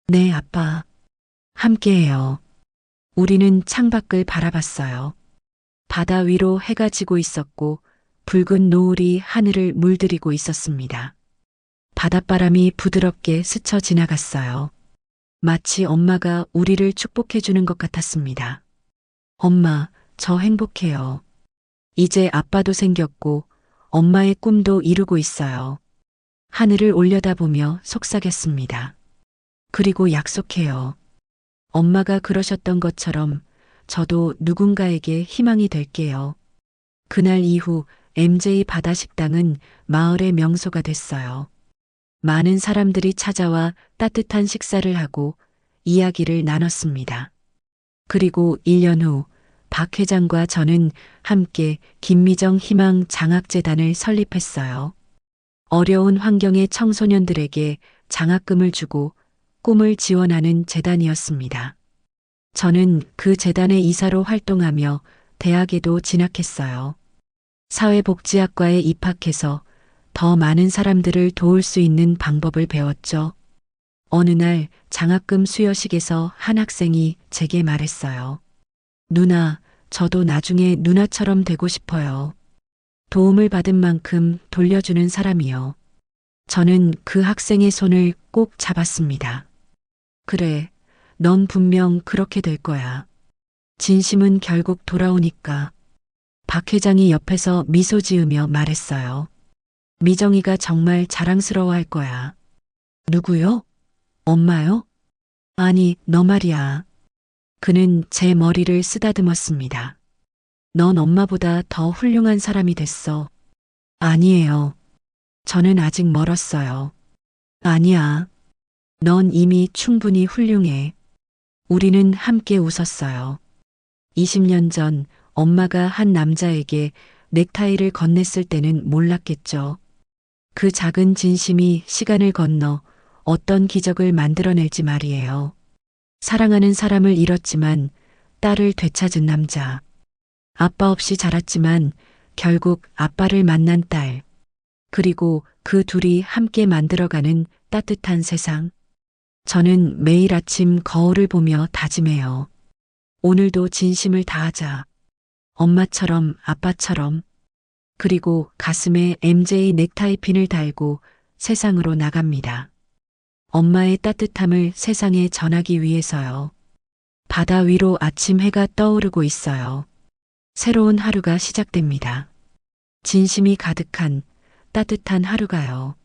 네, 아빠. 함께해요. 우리는 창밖을 바라봤어요. 바다 위로 해가 지고 있었고 붉은 노을이 하늘을 물들이고 있었습니다. 바닷바람이 부드럽게 스쳐 지나갔어요. 마치 엄마가 우리를 축복해주는 것 같았습니다. 엄마, 저 행복해요. 이제 아빠도 생겼고 엄마의 꿈도 이루고 있어요. 하늘을 올려다보며 속삭였습니다. 그리고 약속해요. 엄마가 그러셨던 것처럼 저도 누군가에게 희망이 될게요. 그날 이후 MJ 바다 식당은 마을의 명소가 됐어요. 많은 사람들이 찾아와 따뜻한 식사를 하고 이야기를 나눴습니다. 그리고 1년 후 박 회장과 저는 함께 김미정 희망 장학재단을 설립했어요. 어려운 환경의 청소년들에게 장학금을 주고 꿈을 지원하는 재단이었습니다. 저는 그 재단의 이사로 활동하며 대학에도 진학했어요. 사회복지학과에 입학해서 더 많은 사람들을 도울 수 있는 방법을 배웠죠. 어느 날 장학금 수여식에서 한 학생이 제게 말했어요. 누나, 저도 나중에 누나처럼 되고 싶어요. 도움을 받은 만큼 돌려주는 사람이요. 저는 그 학생의 손을 꼭 잡았습니다. 그래, 넌 분명 그렇게 될 거야. 진심은 결국 돌아오니까. 박 회장이 옆에서 미소 지으며 말했어요. 미정이가 정말 자랑스러워할 거야. 누구요? 엄마요? 아니, 너 말이야. 그는 제 머리를 쓰다듬었습니다. 넌 엄마보다 더 훌륭한 사람이 됐어. 아니에요. 저는 아직 멀었어요. 아니야. 넌 이미 충분히 훌륭해. 우리는 함께 웃었어요. 20년 전 엄마가 한 남자에게 넥타이를 건넸을 때는 몰랐겠죠. 그 작은 진심이 시간을 건너 어떤 기적을 만들어낼지 말이에요. 사랑하는 사람을 잃었지만 딸을 되찾은 남자. 아빠 없이 자랐지만 결국 아빠를 만난 딸. 그리고 그 둘이 함께 만들어가는 따뜻한 세상. 저는 매일 아침 거울을 보며 다짐해요. 오늘도 진심을 다하자. 엄마처럼 아빠처럼. 그리고 가슴에 MJ 넥타이 핀을 달고 세상으로 나갑니다. 엄마의 따뜻함을 세상에 전하기 위해서요. 바다 위로 아침 해가 떠오르고 있어요. 새로운 하루가 시작됩니다. 진심이 가득한 따뜻한 하루가요.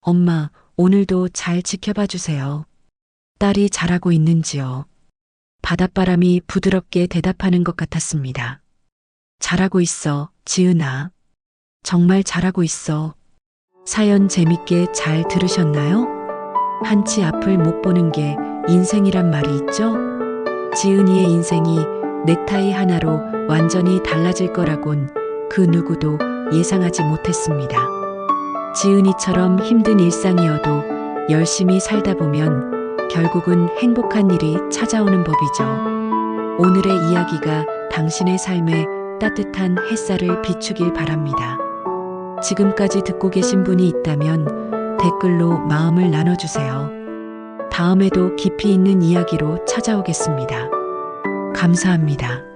엄마, 오늘도 잘 지켜봐 주세요. 딸이 잘하고 있는지요. 바닷바람이 부드럽게 대답하는 것 같았습니다. 잘하고 있어, 지은아. 정말 잘하고 있어. 사연 재밌게 잘 들으셨나요? 한치 앞을 못 보는 게 인생이란 말이 있죠? 지은이의 인생이 넥타이 하나로 완전히 달라질 거라곤 그 누구도 예상하지 못했습니다. 지은이처럼 힘든 일상이어도 열심히 살다 보면 결국은 행복한 일이 찾아오는 법이죠. 오늘의 이야기가 당신의 삶에 따뜻한 햇살을 비추길 바랍니다. 지금까지 듣고 계신 분이 있다면 댓글로 마음을 나눠주세요. 다음에도 깊이 있는 이야기로 찾아오겠습니다. 감사합니다.